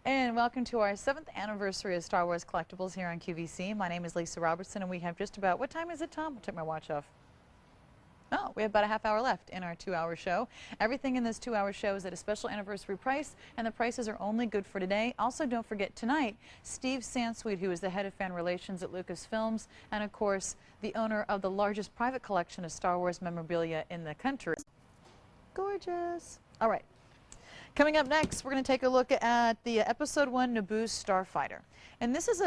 And welcome to our 7th anniversary of Star Wars Collectibles here on QVC. My name is Lisa Roberson, and we have just about, what time is it, Tom? I'll take my watch off. Oh, we have about a half hour left in our 2-hour show. Everything in this 2-hour show is at a special anniversary price, and the prices are only good for today. Also, don't forget tonight, Steve Sansweet, who is the head of fan relations at Lucasfilms, and of course, the owner of the largest private collection of Star Wars memorabilia in the country. Gorgeous. All right. Coming up next, we're going to take a look at the Episode 1 Naboo Starfighter. And this is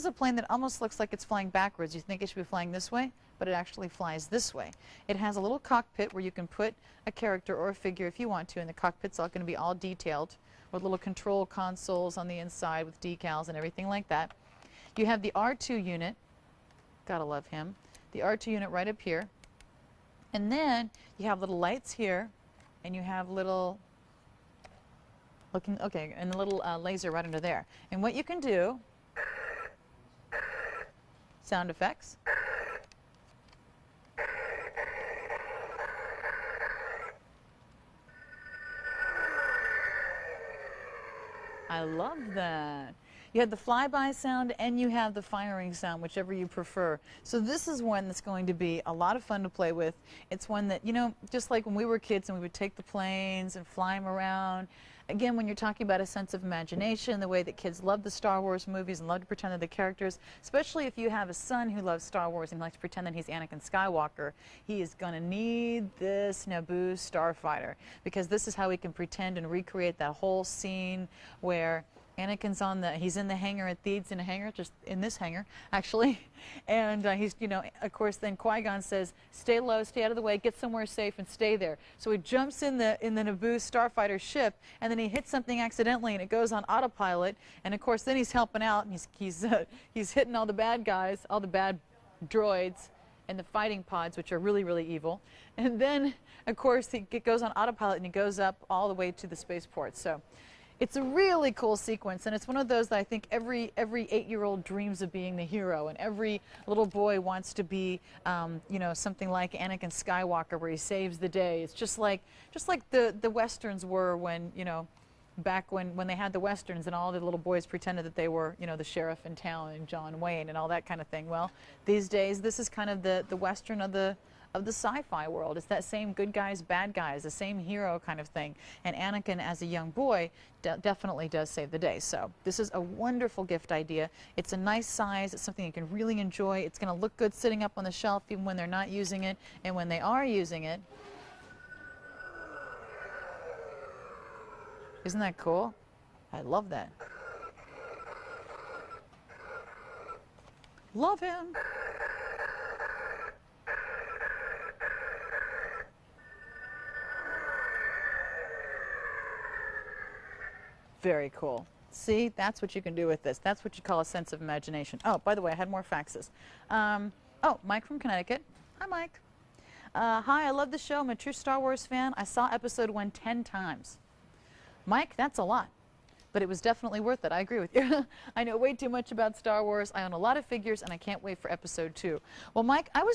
a plane that almost looks like it's flying backwards. You think it should be flying this way, but it actually flies this way. It has a little cockpit where you can put a character or a figure if you want to, and the cockpit's all going to be all detailed with little control consoles on the inside with decals and everything like that. You have the R2 unit. Gotta love him. The R2 unit right up here. And then you have little lights here, and you have little and a little laser right under there. And what you can do, sound effects. I love that. You have the flyby sound and you have the firing sound, whichever you prefer. So this is one that's going to be a lot of fun to play with. It's one that, you know, just like when we were kids and we would take the planes and fly them around. Again, when you're talking about a sense of imagination, the way that kids love the Star Wars movies and love to pretend they're the characters, especially if you have a son who loves Star Wars and likes to pretend that he's Anakin Skywalker, he is going to need this Naboo Starfighter, because this is how he can pretend and recreate that whole scene where Anakin's he's in the hangar at Theeds, in a hangar, just in this hangar, actually. And he's, you know, of course, then Qui-Gon says, stay low, stay out of the way, get somewhere safe and stay there. So he jumps in the Naboo Starfighter ship, and then he hits something accidentally, and it goes on autopilot. And of course, then he's helping out, and he's hitting all the bad guys, all the bad droids, and the fighting pods, which are really, really evil. And then, of course, it goes on autopilot, and he goes up all the way to the spaceport. So it's a really cool sequence, and it's one of those that I think every 8-year-old dreams of being the hero, and every little boy wants to be, you know, something like Anakin Skywalker, where he saves the day. It's just like the westerns were when, you know, back when they had the westerns and all the little boys pretended that they were, you know, the sheriff in town and John Wayne and all that kind of thing. Well, these days this is kind of the western of the of the sci-fi world. It's that same good guys, bad guys, the same hero kind of thing. And Anakin, as a young boy, definitely does save the day. So this is a wonderful gift idea. It's a nice size. It's something you can really enjoy. It's going to look good sitting up on the shelf even when they're not using it. And when they are using it, isn't that cool? I love that. Love him. Very cool. See, that's what you can do with this. That's what you call a sense of imagination. Oh, by the way, I had more faxes. Oh, Mike from Connecticut. Hi, Mike. Hi, I love the show. I'm a true Star Wars fan. I saw episode 1 10 times. Mike, that's a lot. But it was definitely worth it. I agree with you. I know way too much about Star Wars. I own a lot of figures, and I can't wait for episode 2. Well, Mike, I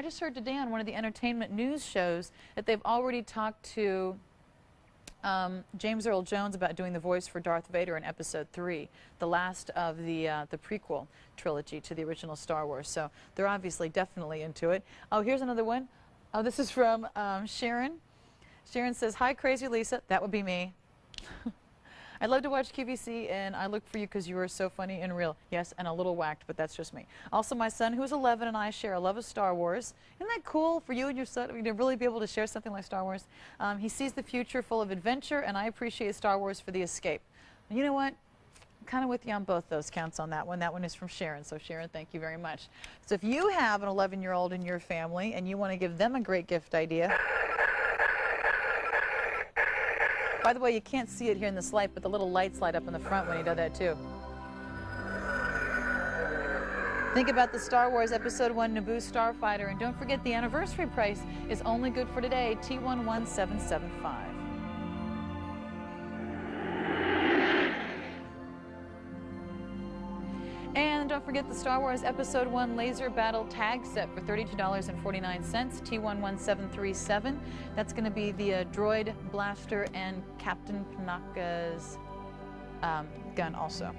just heard today on one of the entertainment news shows that they've already talked to James Earl Jones about doing the voice for Darth Vader in episode 3, the last of the prequel trilogy to the original Star Wars. So they're obviously definitely into it. Oh, here's another one. Oh, this is from Sharon. Sharon says, "Hi, Crazy Lisa." That would be me. I love to watch QVC, and I look for you because you are so funny and real. Yes, and a little whacked, but that's just me. Also, my son, who's 11, and I share a love of Star Wars. Isn't that cool for you and your son to really be able to share something like Star Wars? He sees the future full of adventure, and I appreciate Star Wars for the escape. You know what? I'm kind of with you on both those counts on that one. That one is from Sharon. So, Sharon, thank you very much. So, if you have an 11-year-old in your family and you want to give them a great gift idea, by the way, you can't see it here in this light, but the little lights light up in the front when he does that too. Think about the Star Wars Episode 1 Naboo Starfighter, and don't forget the anniversary price is only good for today, T11775. And don't forget the Star Wars Episode 1 Laser Battle Tag Set for $32.49, T11737. That's going to be the droid, blaster, and Captain Panaka's gun also.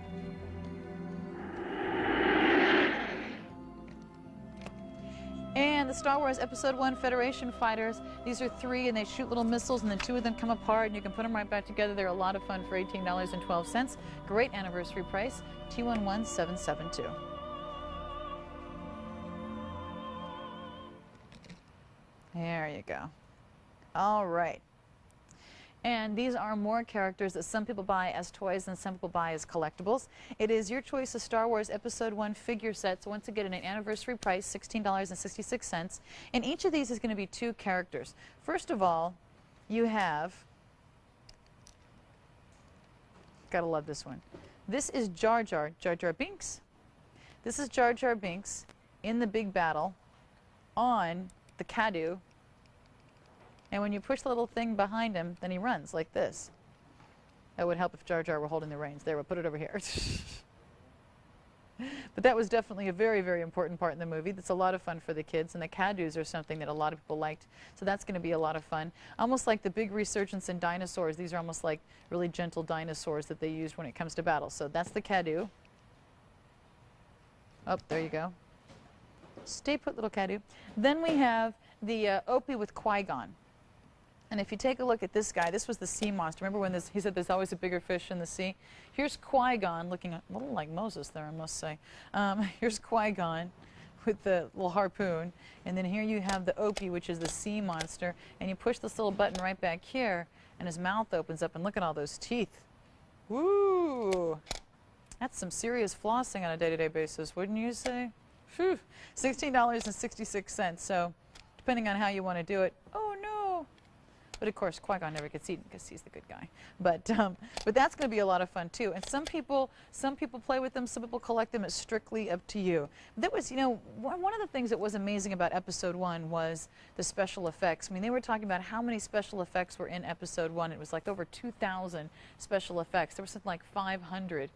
And the Star Wars Episode 1 Federation Fighters, these are 3 and they shoot little missiles and then 2 of them come apart and you can put them right back together. They're a lot of fun for $18.12. Great anniversary price, T11772. There you go. All right. And these are more characters that some people buy as toys and some people buy as collectibles. It is your choice of Star Wars Episode 1 figure sets, once again at an anniversary price, $16.66. And each of these is going to be 2 characters. First of all, you have, gotta love this one. This is Jar Jar Binks. This is Jar Jar Binks in the big battle on the Cadu. And when you push the little thing behind him, then he runs like this. That would help if Jar Jar were holding the reins. There, we'll put it over here. But that was definitely a very, very important part in the movie. That's a lot of fun for the kids. And the Cadus are something that a lot of people liked. So that's going to be a lot of fun. Almost like the big resurgence in dinosaurs. These are almost like really gentle dinosaurs that they used when it comes to battle. So that's the Cadu. Oh, there you go. Stay put, little Cadu. Then we have the Opie with Qui-Gon. And if you take a look at this guy, this was the sea monster. Remember when he said there's always a bigger fish in the sea? Here's Qui-Gon looking a little like Moses there, I must say. Here's Qui-Gon with the little harpoon. And then here you have the Opie, which is the sea monster. And you push this little button right back here, and his mouth opens up. And look at all those teeth. Woo! That's some serious flossing on a day-to-day basis, wouldn't you say? Phew. $16.66. So depending on how you want to do it. Oh, no. But of course, Qui-Gon never gets eaten because he's the good guy. But that's going to be a lot of fun too. And some people play with them. Some people collect them. It's strictly up to you. That was, you know, one of the things that was amazing about Episode 1 was the special effects. I mean, they were talking about how many special effects were in Episode 1. It was like over 2,000 special effects. There was something like 500.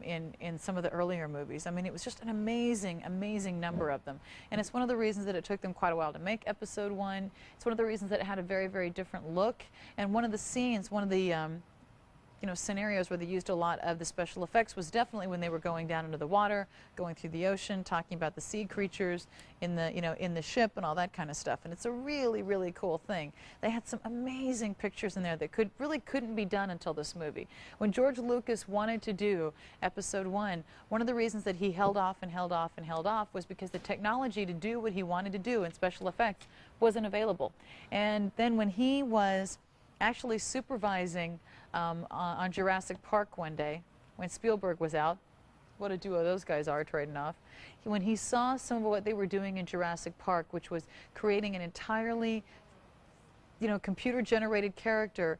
In some of the earlier movies. I mean, it was just an amazing, amazing number of them. And it's one of the reasons that it took them quite a while to make Episode 1. It's one of the reasons that it had a very, very different look. And one of the scenes, one of the scenarios where they used a lot of the special effects was definitely when they were going down into the water, going through the ocean, talking about the sea creatures in the, in the ship and all that kind of stuff. And it's a really, really cool thing. They had some amazing pictures in there that really couldn't be done until this movie. When George Lucas wanted to do Episode 1, one of the reasons that he held off and held off and held off was because the technology to do what he wanted to do in special effects wasn't available. And then when he was actually supervising on Jurassic Park one day, when Spielberg was out, what a duo those guys are trading off, when he saw some of what they were doing in Jurassic Park, which was creating an entirely, computer-generated character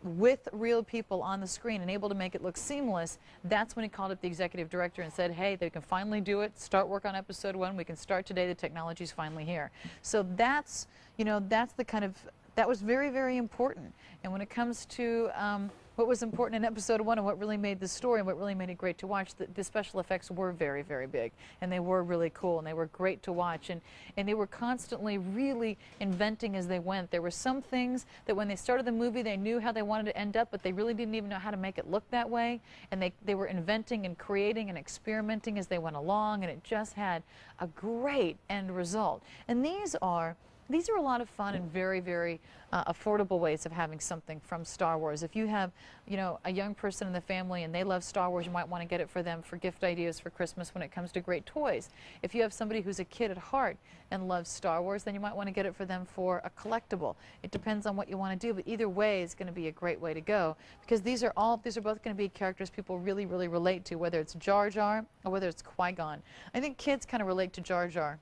with real people on the screen and able to make it look seamless, that's when he called up the executive director and said, hey, they can finally do it, start work on Episode 1, we can start today, the technology's finally here. So that's, that's the kind of, that was very, very important. And when it comes to what was important in Episode 1 and what really made the story and what really made it great to watch, the special effects were very, very big. And they were really cool and they were great to watch. And they were constantly really inventing as they went. There were some things that when they started the movie, they knew how they wanted to end up, but they really didn't even know how to make it look that way. And they were inventing and creating and experimenting as they went along, and it just had a great end result. And these are a lot of fun and very, very affordable ways of having something from Star Wars. If you have, a young person in the family and they love Star Wars, you might want to get it for them for gift ideas for Christmas when it comes to great toys. If you have somebody who's a kid at heart and loves Star Wars, then you might want to get it for them for a collectible. It depends on what you want to do, but either way is going to be a great way to go, because these are both going to be characters people really, really relate to, whether it's Jar Jar or whether it's Qui-Gon. I think kids kind of relate to Jar Jar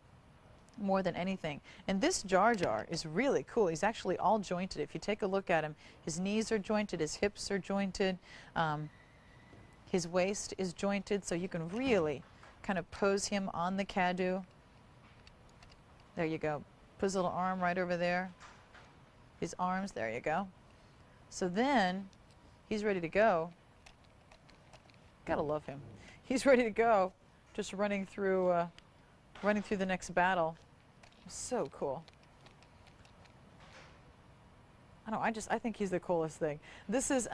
more than anything. And this Jar Jar is really cool. He's actually all jointed. If you take a look at him, his knees are jointed, his hips are jointed, his waist is jointed, so you can really kind of pose him on the Cadu. There you go. Put his little arm right over there. His arms, there you go. So then he's ready to go. Gotta love him. He's ready to go, just running through the next battle. So cool. I think he's the coolest thing. This is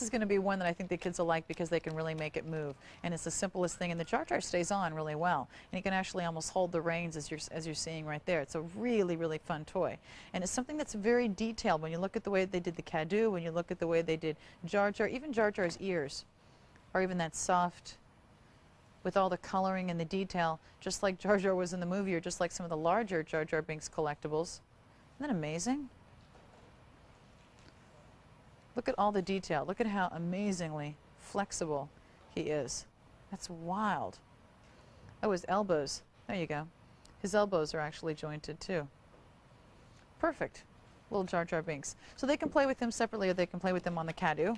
going to be one that I think the kids will like because they can really make it move, and it's the simplest thing. And the Jar Jar stays on really well, and you can actually almost hold the reins as you're seeing right there. It's a really, really fun toy, and it's something that's very detailed. When you look at the way they did the Cadu, when you look at the way they did Jar Jar, even Jar Jar's ears, are even that soft, with all the coloring and the detail, just like Jar Jar was in the movie, or just like some of the larger Jar Jar Binks collectibles. Isn't that amazing? Look at all the detail. Look at how amazingly flexible he is. That's wild. Oh, his elbows. There you go. His elbows are actually jointed too. Perfect. Little Jar Jar Binks. So they can play with him separately, or they can play with him on the Cadu.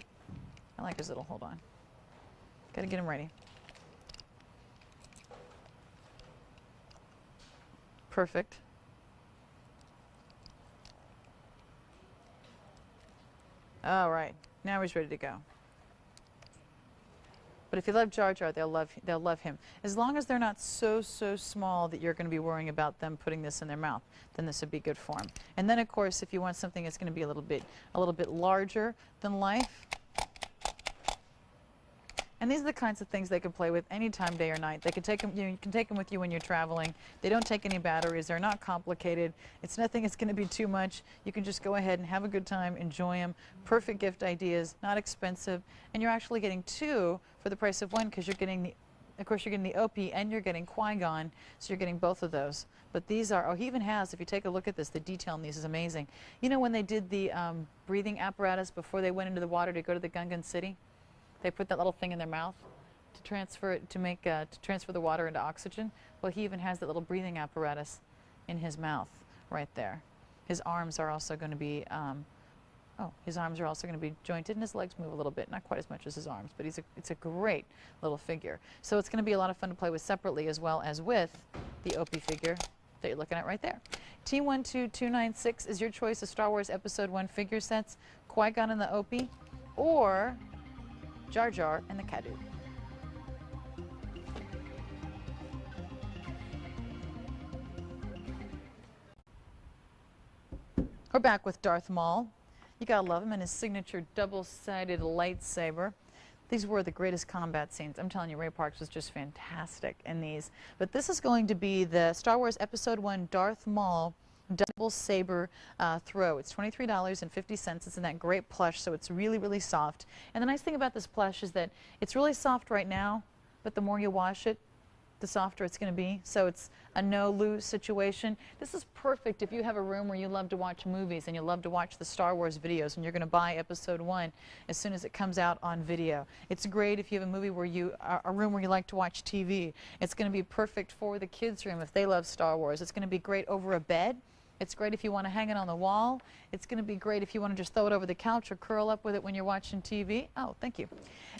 I like his little, hold on. Gotta get him ready. Perfect. All right, now he's ready to go. But if you love Jar Jar, they'll love him. As long as they're not so small that you're going to be worrying about them putting this in their mouth, then this would be good for them. And then, of course, if you want something that's going to be a little bit larger than life. And these are the kinds of things they can play with anytime, day or night. They can take them, you can take them with you when you're traveling. They don't take any batteries. They're not complicated. It's nothing that's going to be too much. You can just go ahead and have a good time, enjoy them. Perfect gift ideas, not expensive. And you're actually getting two for the price of one, because you're getting of course, you're getting the Opie and you're getting Qui-Gon, so you're getting both of those. But these are, oh, he even has, if you take a look at this, the detail in these is amazing. You know when they did the breathing apparatus before they went into the water to go to the Gungan City? They put that little thing in their mouth to transfer it, to transfer the water into oxygen. Well, he even has that little breathing apparatus in his mouth right there. His arms are also going to be, jointed, and his legs move a little bit, not quite as much as his arms, but it's a great little figure. So it's going to be a lot of fun to play with separately, as well as with the Opie figure that you're looking at right there. T12296 is your choice of Star Wars Episode 1 figure sets, Qui-Gon and the Opie, or Jar Jar and the Cadu. We're back with Darth Maul. You gotta love him, and his signature double-sided lightsaber. These were the greatest combat scenes. I'm telling you, Ray Parks was just fantastic in these. But this is going to be the Star Wars Episode 1 Darth Maul double saber throw. It's $23.50. It's in that great plush, so it's really, really soft. And the nice thing about this plush is that it's really soft right now, but the more you wash it, the softer it's going to be. So it's a no-lose situation. This is perfect if you have a room where you love to watch movies and you love to watch the Star Wars videos and you're going to buy Episode 1 as soon as it comes out on video. It's great if you have a movie where a room where you like to watch TV. It's going to be perfect for the kids' room if they love Star Wars. It's going to be great over a bed. It's great if you want to hang it on the wall. It's going to be great if you want to just throw it over the couch or curl up with it when you're watching TV. Oh, thank you.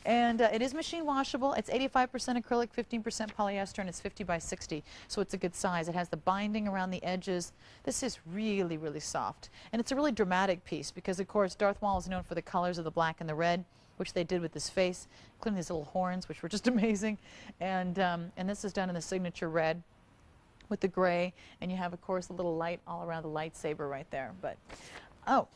And it is machine washable. It's 85% acrylic, 15% polyester, and it's 50 by 60, so it's a good size. It has the binding around the edges. This is really, really soft. And it's a really dramatic piece because, of course, Darth Maul is known for the colors of the black and the red, which they did with his face, including these little horns, which were just amazing. And this is done in the signature red with the gray, and you have, of course, a little light all around the lightsaber right there. But, oh,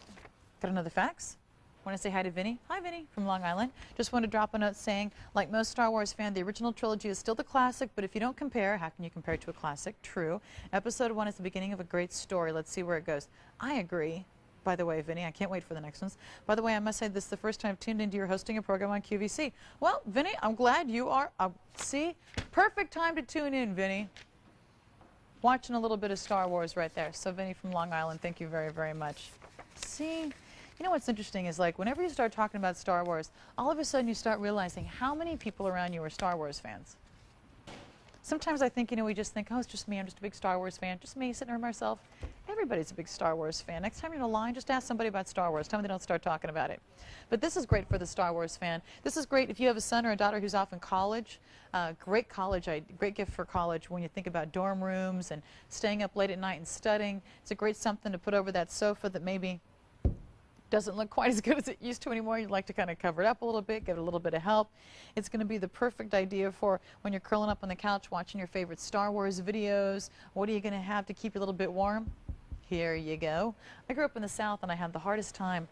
got another fax? Want to say hi to Vinny? Hi, Vinny, from Long Island. Just want to drop a note saying, like most Star Wars fan, the original trilogy is still the classic, but if you don't compare, how can you compare it to a classic? True. Episode 1 is the beginning of a great story. Let's see where it goes. I agree. By the way, Vinny, I can't wait for the next ones. By the way, I must say this is the first time I've tuned into your hosting a program on QVC. Well, Vinny, I'm glad you are. See? Perfect time to tune in, Vinny. Watching a little bit of Star Wars right there. So Vinny from Long Island, thank you very, very much. See, you know what's interesting is, like, whenever you start talking about Star Wars, all of a sudden you start realizing how many people around you are Star Wars fans. Sometimes I think, we just think, oh, it's just me, I'm just a big Star Wars fan. Just me sitting here by myself. Everybody's a big Star Wars fan. Next time you're in a line, just ask somebody about Star Wars. Tell them they don't start talking about it. But this is great for the Star Wars fan. This is great if you have a son or a daughter who's off in college. Great gift for college when you think about dorm rooms and staying up late at night and studying. It's a great something to put over that sofa that maybe doesn't look quite as good as it used to anymore. You'd like to kind of cover it up a little bit, give it a little bit of help. It's going to be the perfect idea for when you're curling up on the couch watching your favorite Star Wars videos. What are you going to have to keep you a little bit warm? Here you go. I grew up in the South and I had the hardest time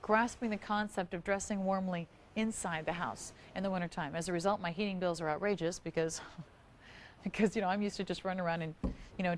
grasping the concept of dressing warmly inside the house in the wintertime. As a result, my heating bills are outrageous because I'm used to just running around in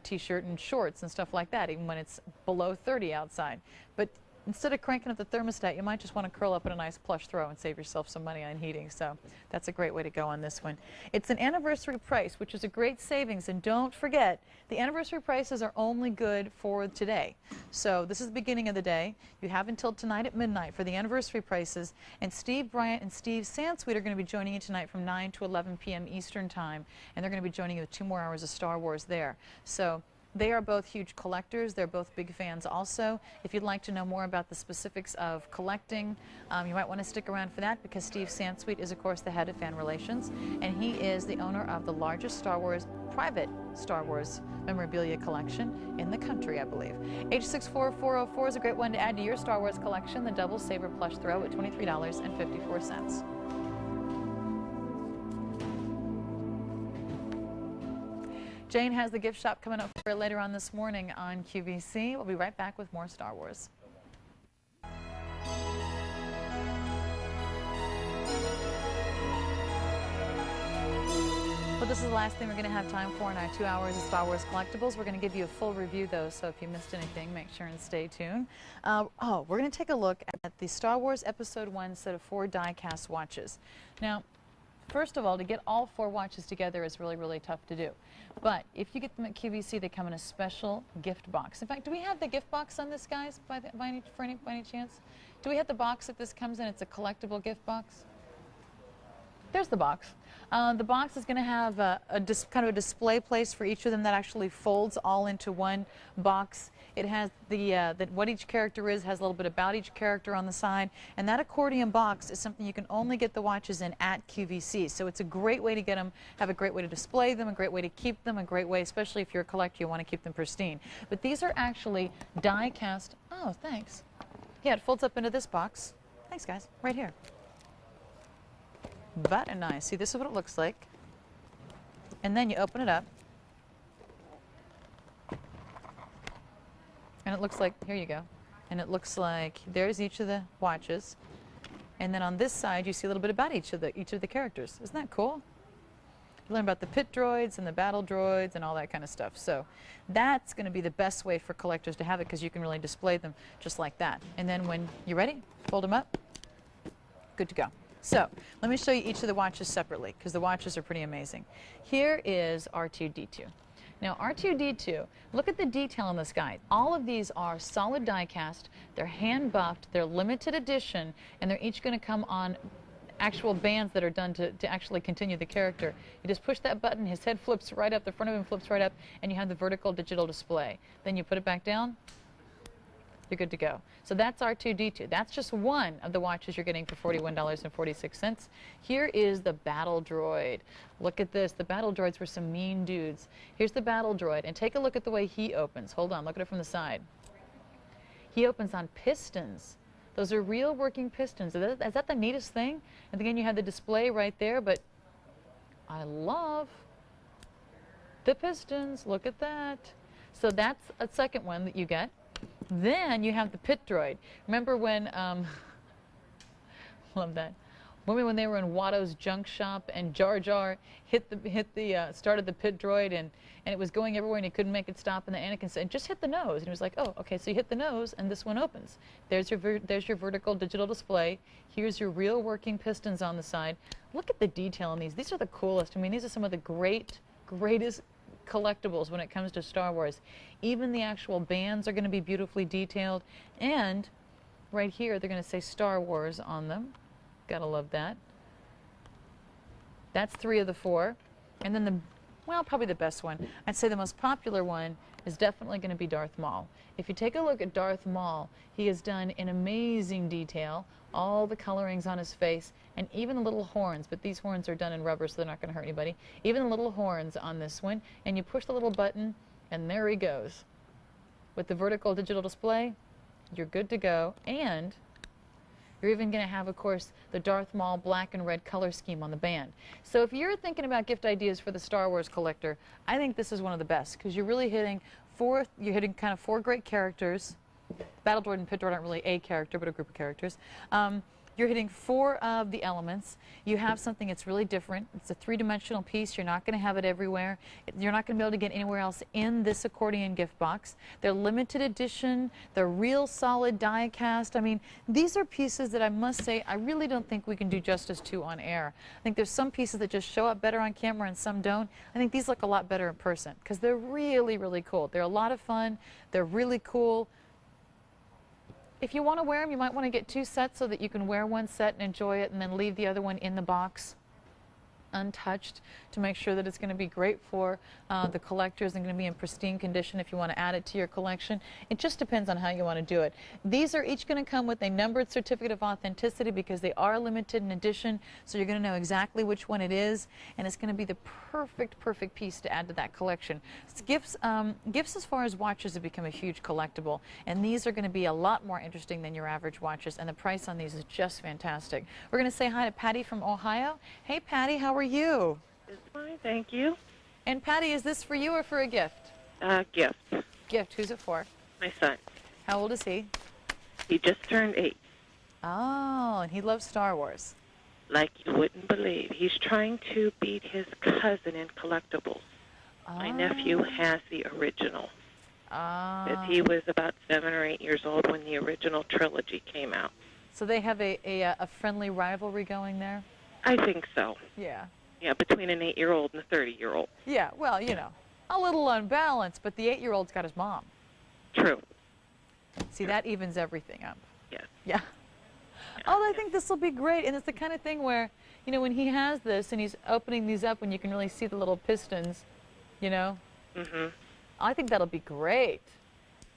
t-shirt and shorts and stuff like that, even when it's below 30 outside. But instead of cranking up the thermostat, you might just want to curl up in a nice plush throw and save yourself some money on heating. So that's a great way to go on this one. It's an anniversary price, which is a great savings. And don't forget, the anniversary prices are only good for today. So this is the beginning of the day. You have until tonight at midnight for the anniversary prices. And Steve Bryant and Steve Sansweet are going to be joining you tonight from 9 to 11 p.m. Eastern Time. And they're going to be joining you with 2 more hours of Star Wars there. So they are both huge collectors. They're both big fans also. If you'd like to know more about the specifics of collecting, you might want to stick around for that because Steve Sansweet is, of course, the head of fan relations, and he is the owner of the largest private Star Wars memorabilia collection in the country, I believe. H64404 is a great one to add to your Star Wars collection, the double saber plush throw at $23.54. Jane has the gift shop coming up for later on this morning on QVC. We'll be right back with more Star Wars. Well, this is the last thing we're going to have time for in our 2 hours of Star Wars Collectables. We're going to give you a full review, though, so if you missed anything, make sure and stay tuned. We're going to take a look at the Star Wars Episode 1 set of 4 die-cast watches. Now, first of all, to get all 4 watches together is really, really tough to do. But if you get them at QVC, they come in a special gift box. In fact, do we have the gift box on this, guys, by any chance? Do we have the box that this comes in? It's a collectible gift box. There's the box. The box is going to have kind of a display place for each of them that actually folds all into one box. It has what each character is, has a little bit about each character on the side, and that accordion box is something you can only get the watches in at QVC. So it's a great way to get them, have a great way to display them, a great way to keep them, a great way, especially if you're a collector, you want to keep them pristine. But these are actually die cast. Oh, thanks. Yeah, it folds up into this box. Thanks, guys. Right here. Very nice. See, this is what it looks like. And then you open it up. And it looks like, here you go. And it looks like there's each of the watches. And then on this side, you see a little bit about each of the characters. Isn't that cool? You learn about the pit droids and the battle droids and all that kind of stuff. So that's going to be the best way for collectors to have it, because you can really display them just like that. And then when you're ready, fold them up. Good to go. So let me show you each of the watches separately, because the watches are pretty amazing. Here is R2-D2. Now R2-D2, look at the detail in this guy. All of these are solid die cast, they're hand buffed, they're limited edition, and they're each going to come on actual bands that are done to actually continue the character. You just push that button, his head flips right up, the front of him flips right up, and you have the vertical digital display. Then you put it back down, you're good to go. So that's R2-D2. That's just one of the watches you're getting for $41.46. Here is the battle droid. Look at this. The battle droids were some mean dudes. Here's the battle droid, and take a look at the way he opens. Hold on, look at it from the side. He opens on pistons. Those are real working pistons. Is that the neatest thing? And again, you have the display right there, but I love the pistons. Look at that. So that's a second one that you get. Then you have the pit droid. Remember when, love that. Remember when they were in Watto's junk shop and Jar Jar started the pit droid and it was going everywhere and he couldn't make it stop, and the Anakin said, just hit the nose. And he was like, oh, okay, so you hit the nose and this one opens. There's your vertical digital display. Here's your real working pistons on the side. Look at the detail in these. These are the coolest. I mean, these are some of the greatest collectibles when it comes to Star Wars. Even the actual bands are going to be beautifully detailed, and right here they're going to say Star Wars on them. Gotta love that. That's 3 of the 4. And then probably the best one, I'd say the most popular one, is definitely going to be Darth Maul. If you take a look at Darth Maul, he has done in amazing detail all the colorings on his face, and even the little horns, but these horns are done in rubber, so they're not going to hurt anybody. Even the little horns on this one, and you push the little button, and there he goes. With the vertical digital display, you're good to go, and you're even going to have, of course, the Darth Maul black and red color scheme on the band. So if you're thinking about gift ideas for the Star Wars collector, I think this is one of the best, because you're really hitting kind of 4 great characters. Battle Droid and Pit Droid aren't really a character, but a group of characters. You're hitting 4 of the elements. You have something that's really different. It's a 3-dimensional piece. You're not going to have it everywhere. You're not going to be able to get anywhere else in this accordion gift box. They're limited edition. They're real solid die cast. I mean, these are pieces that I must say I really don't think we can do justice to on air. I think there's some pieces that just show up better on camera and some don't. I think these look a lot better in person, because they're really, really cool. They're a lot of fun. They're really cool. If you want to wear them, you might want to get 2 sets so that you can wear one set and enjoy it and then leave the other one in the box untouched to make sure that it's going to be great for the collectors and going to be in pristine condition if you want to add it to your collection. It just depends on how you want to do it. These are each going to come with a numbered certificate of authenticity because they are limited in edition, so you're going to know exactly which one it is, and it's going to be the perfect piece to add to that collection. Gifts as far as watches have become a huge collectible, and these are going to be a lot more interesting than your average watches, and the price on these is just fantastic. We're going to say hi to Patty from Ohio. Hey Patty, how are you? It's fine, thank you. And Patty, is this for you or for a gift? Gift. Gift. Who's it for? My son. How old is he? He just turned 8. Oh, and he loves Star Wars. Like you wouldn't believe. He's trying to beat his cousin in collectibles. Oh. My nephew has the original. Oh. He was about 7 or 8 years old when the original trilogy came out. So they have a friendly rivalry going there? I think so. Yeah. Yeah, between an 8-year-old and a 30-year-old. Yeah, well, you know, a little unbalanced, but the 8-year-old's got his mom. True. See, that evens everything up. Yes. Yeah. Oh, I think this will be great, and it's the kind of thing where, you know, when he has this and he's opening these up when you can really see the little pistons, you know. Mm-hmm. I think that'll be great.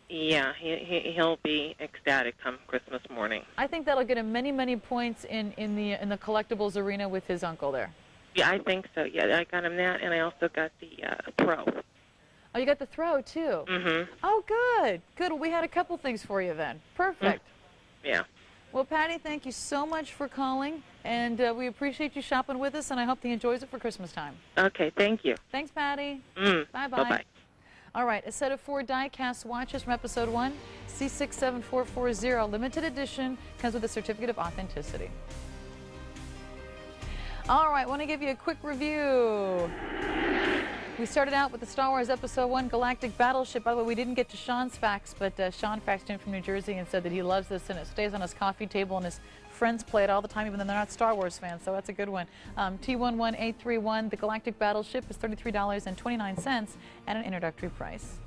Yeah, he'll be ecstatic come Christmas morning. I think that'll get him many points in the collectibles arena with his uncle there. Yeah, I think so. Yeah, I got him that, and I also got the Pro. Oh, you got the Throw too. Mm-hmm. Oh, good. Good. Well, we had a couple things for you then. Perfect. Yeah. Well, Patty, thank you so much for calling, and we appreciate you shopping with us, and I hope he enjoys it for Christmas time. Okay, thank you. Thanks, Patty. Mm. Bye-bye. Bye-bye. All right, a set of 4 die-cast watches from Episode 1, C67440, limited edition, comes with a certificate of authenticity. All right, want to give you a quick review. We started out with the Star Wars Episode 1 Galactic Battleship. By the way, we didn't get to Sean's facts, but Sean faxed in from New Jersey and said that he loves this and it stays on his coffee table and his friends play it all the time, even though they're not Star Wars fans, so that's a good one. T11831, the Galactic Battleship, is $33.29 at an introductory price.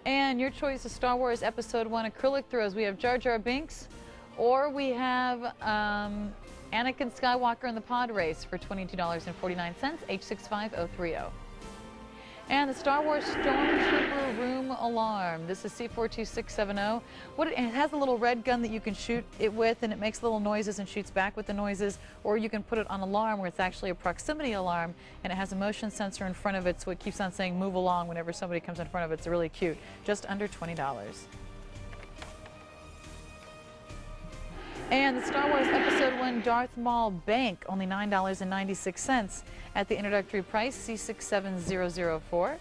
And your choice of Star Wars Episode 1 acrylic throws. We have Jar Jar Binks, or we have Anakin Skywalker in the pod race for $22.49, H65030. And the Star Wars Stormtrooper Room Alarm. This is C42670. It has a little red gun that you can shoot it with, and it makes little noises and shoots back with the noises. Or you can put it on alarm, where it's actually a proximity alarm, and it has a motion sensor in front of it, so it keeps on saying "move along" whenever somebody comes in front of it. It's really cute. Just under $20. And the Star Wars Episode 1 Darth Maul Bank, only $9.96 at the introductory price, C67004.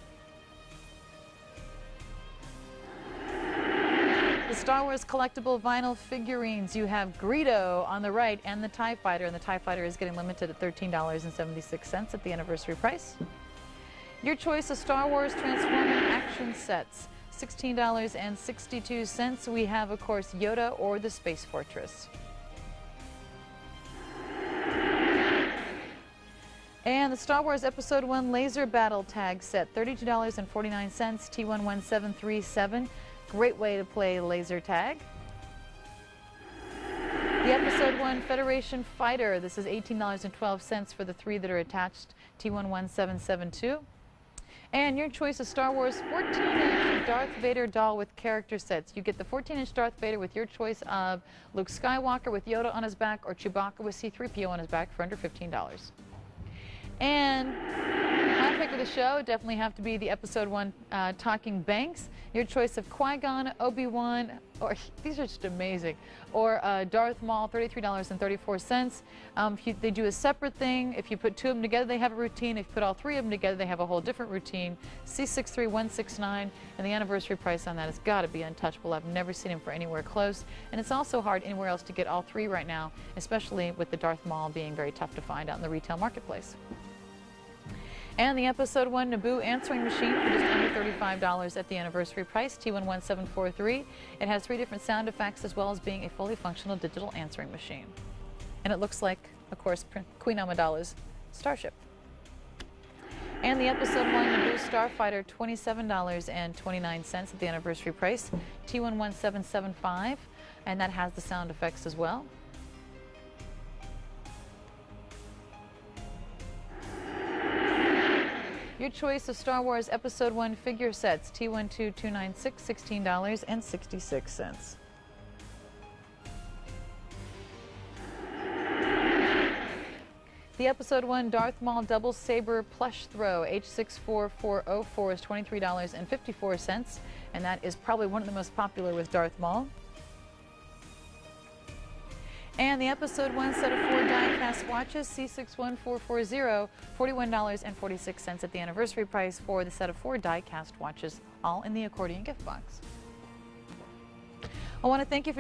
The Star Wars collectible vinyl figurines. You have Greedo on the right and the TIE Fighter, and the TIE Fighter is getting limited at $13.76 at the anniversary price. Your choice of Star Wars Transforming action sets. $16.62. We have, of course, Yoda or the Space Fortress. And the Star Wars Episode 1 Laser Battle Tag Set, $32.49, T11737. Great way to play laser tag. The Episode 1 Federation Fighter, this is $18.12 for the 3 that are attached, T11772. And your choice of Star Wars 14-inch Darth Vader doll with character sets. You get the 14-inch Darth Vader with your choice of Luke Skywalker with Yoda on his back or Chewbacca with C-3PO on his back for under $15. And my pick of the show definitely have to be the Episode 1 Talking Banks. Your choice of Qui-Gon, Obi-Wan, or these are just amazing, or Darth Maul, $33.34. They do a separate thing. If you put 2 of them together, they have a routine. If you put all 3 of them together, they have a whole different routine. C63169, and the anniversary price on that has got to be untouchable. I've never seen him for anywhere close, and it's also hard anywhere else to get all 3 right now, especially with the Darth Maul being very tough to find out in the retail marketplace. And the Episode 1 Naboo answering machine for just under $35 at the anniversary price, T11743. It has 3 different sound effects as well as being a fully functional digital answering machine. And it looks like, of course, Queen Amidala's starship. And the Episode 1 Naboo Starfighter, $27.29 at the anniversary price, T11775. And that has the sound effects as well. Your choice of Star Wars Episode 1 figure sets, T12296, $16.66. The Episode 1 Darth Maul Double Saber Plush Throw, H64404, is $23.54, and that is probably one of the most popular with Darth Maul. And the Episode 1 set of 4 die-cast watches, C61440, $41.46 at the anniversary price for the set of 4 die-cast watches, all in the accordion gift box. I want to thank you for